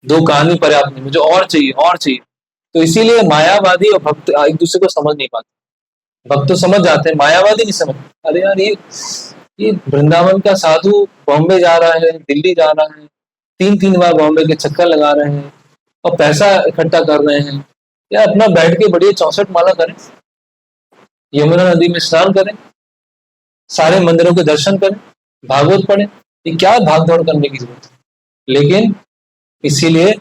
2 कान भी पर्याप्त नहीं, मुझे और चाहिए और चाहिए। तो इसीलिए मायावादी और भक्त एक दूसरे को समझ नहीं पाते। भक्त तो समझ जाते हैं, मायावादी नहीं समझ। अरे यार, ये वृंदावन का साधु बॉम्बे जा रहा है, दिल्ली जा रहा है, 3-3 बार बॉम्बे के चक्कर लगा रहे हैं और पैसा इकट्ठा कर रहे हैं, या अपना बैठ के बढ़िया 64 माला करें, यमुना नदी में स्नान करें, सारे मंदिरों के दर्शन करें, भागवत पढ़ें, ये क्या भाग दौड़ करने की जरूरत है। लेकिन इसीलिए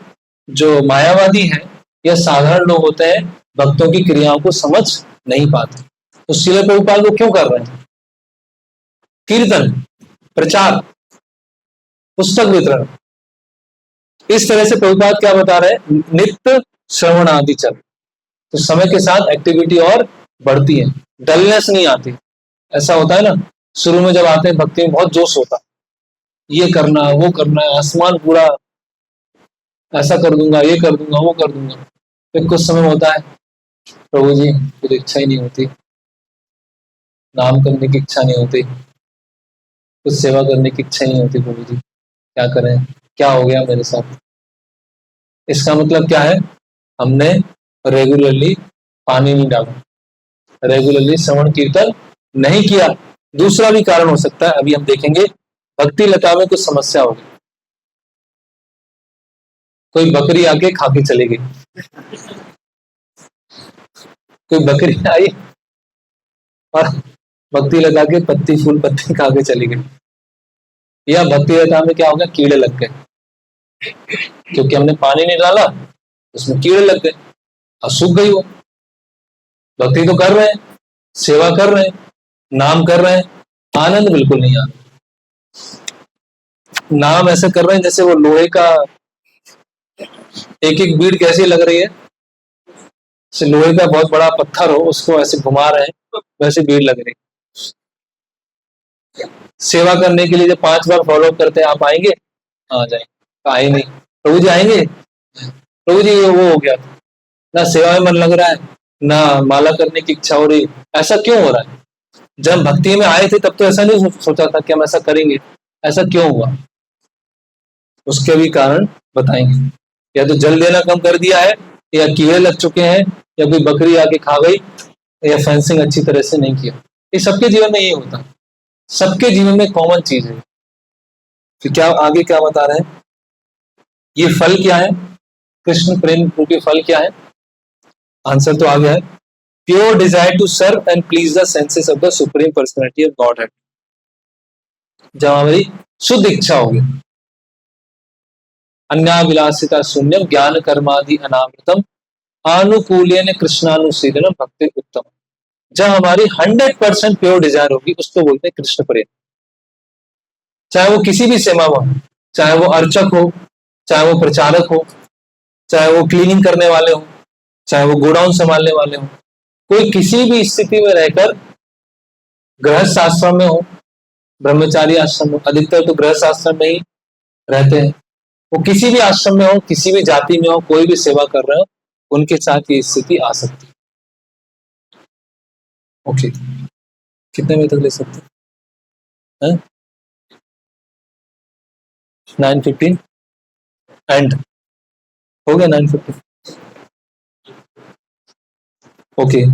जो मायावादी हैं या साधारण लोग होते हैं, भक्तों की क्रियाओं को समझ नहीं पाते। तो श्रील प्रभुपाद वो क्यों कर रहे हैं? कीर्तन, प्रचार, पुस्तक वितरण, इस तरह से प्रभुपाद क्या बता रहे हैं? नित्य श्रवण आदि चल, तो समय के साथ एक्टिविटी और बढ़ती है, डलनेस नहीं आती। ऐसा होता है ना, शुरू में जब आते हैं भक्ति में बहुत जोश होता है, ये करना वो करना, आसमान पूरा ऐसा कर दूंगा, ये कर दूंगा, वो कर दूंगा। फिर कुछ समय होता है, प्रभु जी कुछ इच्छा ही नहीं होती, नाम करने की इच्छा नहीं होती, कुछ सेवा करने की इच्छा नहीं होती, प्रभु जी क्या करें, क्या हो गया मेरे साथ। इसका मतलब क्या है? हमने रेगुलरली पानी नहीं डाला, रेगुलरली श्रवण कीर्तन नहीं किया। दूसरा भी कारण हो सकता है, अभी हम देखेंगे, भक्ति लता में कुछ समस्या होगी। कोई बकरी आके खा के चली गई, कोई बकरी आई और भक्ति लगा के पत्ती फूल पत्ती खा के चली गई, या भक्ति लता में क्या होगा? कीड़े लग गए, क्योंकि हमने पानी नहीं डाला, उसमें कीड़े लग गए और सूख गई वो। भक्ति तो कर रहे हैं, सेवा कर रहे हैं, नाम कर रहे हैं, आनंद बिल्कुल नहीं आ रहा। नाम ऐसे कर रहे हैं जैसे वो लोहे का एक एक बीड़ कैसी लग रही है, लोहे का बहुत बड़ा पत्थर हो, उसको ऐसे घुमा रहे हैं, वैसे भीड़ लग रही। सेवा करने के लिए जब 5 बार फॉलो करते हैं, आप आएंगे? आ जाएंगे। आए नहीं, प्रभु जी आएंगे? प्रभु जी वो हो गया, ना सेवा में मन लग रहा है, ना माला करने की इच्छा हो रही। ऐसा क्यों हो रहा है? जब भक्ति में आए थे तब तो ऐसा नहीं सोचा था कि हम ऐसा करेंगे, ऐसा क्यों हुआ? उसके भी कारण बताएंगे। या तो जल देना कम कर दिया है, या कीड़े लग चुके हैं, या कोई बकरी आके खा गई, या फेंसिंग अच्छी तरह से नहीं किया। ये सबके जीवन में ये होता है, सबके जीवन में कॉमन चीज है। तो क्या आगे क्या बता रहे हैं, ये फल क्या है, कृष्ण प्रेम रूपी फल क्या है? आंसर तो आ गया है, pure desire to serve and please the senses of the supreme personality of Godhead. जब हमारी शुद्ध इच्छा होगी, अन्याभिलाषिता शून्यम ज्ञान कर्मादि अनावृतम अनुकूल्यन कृष्णानुशीलन भक्ति उत्तम। जब हमारी 100% प्योर डिजायर होगी, उसको बोलते हैं कृष्ण प्रेम। चाहे वो किसी भी सेवा में हो, चाहे वो अर्चक हो, चाहे वो प्रचारक हो, चाहे वो क्लीनिंग करने वाले हो, चाहे वो गोडाउन संभालने वाले हो, कोई किसी भी स्थिति में रहकर, गृहस्थ आश्रम में हो, ब्रह्मचारी आश्रम में, अधिकतर तो गृहस्थ आश्रम में ही रहते हैं, वो किसी भी आश्रम में हो, किसी भी जाति में हो, कोई भी सेवा कर रहे हो, उनके साथ ये स्थिति आ सकती है। ओके, कितने बजे तक ले सकते हैं? 9:15 एंड हो गया 9:15। ओके,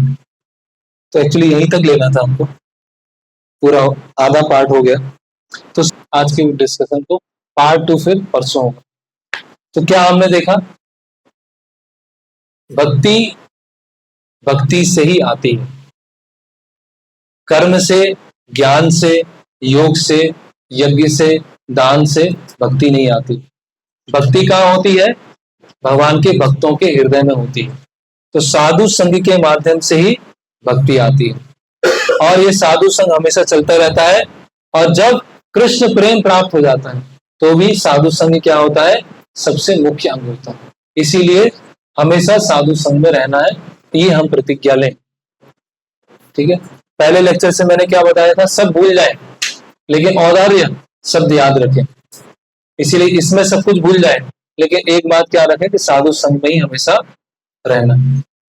तो एक्चुअली यहीं तक लेना था हमको, पूरा आधा पार्ट हो गया। तो आज की डिस्कशन को पार्ट 2 फिर परसों होगा। तो क्या हमने देखा, भक्ति भक्ति से ही आती है, कर्म से, ज्ञान से, योग से, यज्ञ से, दान से भक्ति नहीं आती। भक्ति कहाँ होती है? भगवान के भक्तों के हृदय में होती है। तो साधु संग के माध्यम से ही भक्ति आती है, और ये साधु संग हमेशा चलता रहता है। और जब कृष्ण प्रेम प्राप्त हो जाता है, तो भी साधु संग क्या होता है? सबसे मुख्य अंग होता है। इसीलिए हमेशा साधु संग में रहना है, ये हम प्रतिज्ञा लें। ठीक है, पहले लेक्चर से मैंने क्या बताया था, सब भूल जाए लेकिन औदार्य शब्द याद रखें। इसीलिए इसमें सब कुछ भूल जाए, लेकिन एक बात क्या रखें कि साधु संग में ही हमेशा रहना।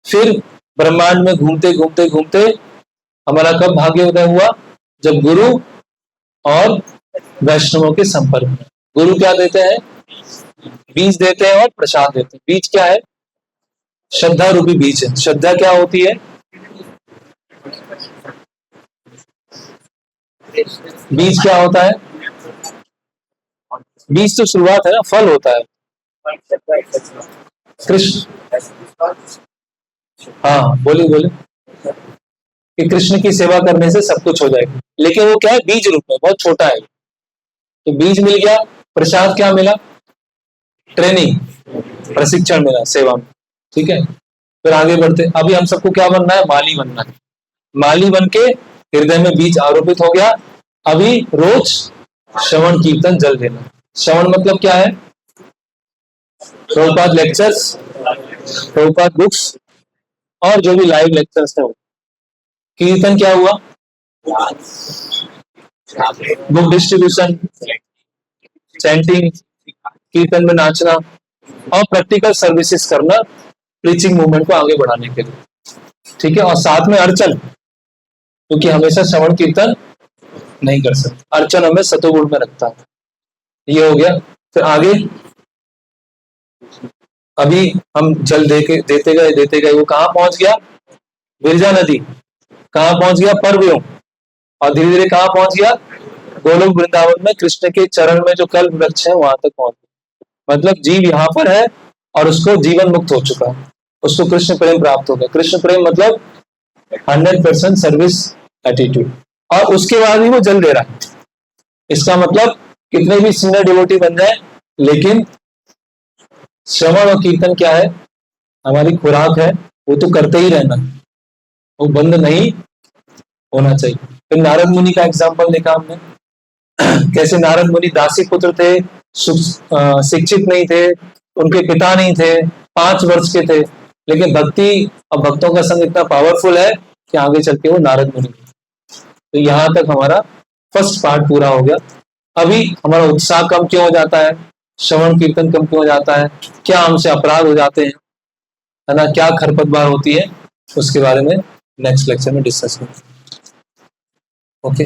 फिर ब्रह्मांड में घूमते घूमते घूमते हमारा कब भाग्योदय हुआ? जब गुरु और वैष्णवों के संपर्क में। गुरु क्या देते हैं? बीज देते हैं और प्रसाद देते हैं। बीज क्या है? श्रद्धा रूपी बीज है। श्रद्धा क्या होती है? बीज क्या होता है? बीज तो शुरुआत है ना, फल होता है। कृष्ण, हाँ बोलिए बोलिए, कि कृष्ण की सेवा करने से सब कुछ हो जाएगा, लेकिन वो क्या है? बीज रूप में, बहुत छोटा है। तो बीज मिल गया, प्रसाद क्या मिला? ट्रेनिंग, प्रशिक्षण मिला सेवा में। ठीक है, फिर आगे बढ़ते। अभी हम सबको क्या बनना है? माली बनना है। माली बन के हृदय में बीज आरोपित हो गया। अभी रोज श्रवण कीर्तन जल देना। श्रवण मतलब क्या है? प्रभुपाद लेक्चर्स, प्रभुपाद बुक्स, और जो भी लाइव लेक्चर्स है। कीर्तन क्या हुआ? बुक डिस्ट्रीब्यूशन, चैंटिंग, कीर्तन में नाचना, और प्रैक्टिकल सर्विसेज करना प्रीचिंग मूवमेंट को आगे बढ़ाने के लिए। ठीक है, और साथ में अर्चन, क्योंकि हमेशा श्रवण कीर्तन नहीं कर सकते, अर्चन हमें सतोगुण में रखता है। ये हो गया। फिर आगे अभी हम जल देते गए, वो कहाँ पहुंच गया? विरजा नदी। कहाँ पहुंच गया? परव्यों। और धीरे धीरे कहाँ पहुंच गया? गोलोक वृंदावन में कृष्ण के चरण में जो कल्प वृक्ष है, वहां तक पहुंच गया। मतलब जीव यहाँ पर है और उसको जीवन मुक्त हो चुका है, उसको कृष्ण प्रेम प्राप्त हो गया। कृष्ण प्रेम मतलब 100% सर्विस एटीट्यूड, और उसके बाद ही वो जल दे रहा है। इसका मतलब कितने भी सीनियर डिवोटी बन जाए, लेकिन श्रवण और कीर्तन क्या है? हमारी खुराक है, वो तो करते ही रहना, वो बंद नहीं होना चाहिए। फिर नारद मुनि का एग्जाम्पल देखा हमने, कैसे नारद मुनि दासी पुत्र थे, शिक्षित नहीं थे, उनके पिता नहीं थे, 5 वर्ष के थे, लेकिन भक्ति और भक्तों का संग इतना पावरफुल है कि आगे चल के वो नारद मुनि। तो यहाँ तक हमारा फर्स्ट पार्ट पूरा हो गया। अभी हमारा उत्साह कम क्यों हो जाता है? श्रवण कीर्तन कम क्यों हो जाता है? क्या हमसे अपराध हो जाते हैं, है ना? क्या खरपतवार होती है? उसके बारे में नेक्स्ट लेक्चर में डिस्कस करेंगे। ओके।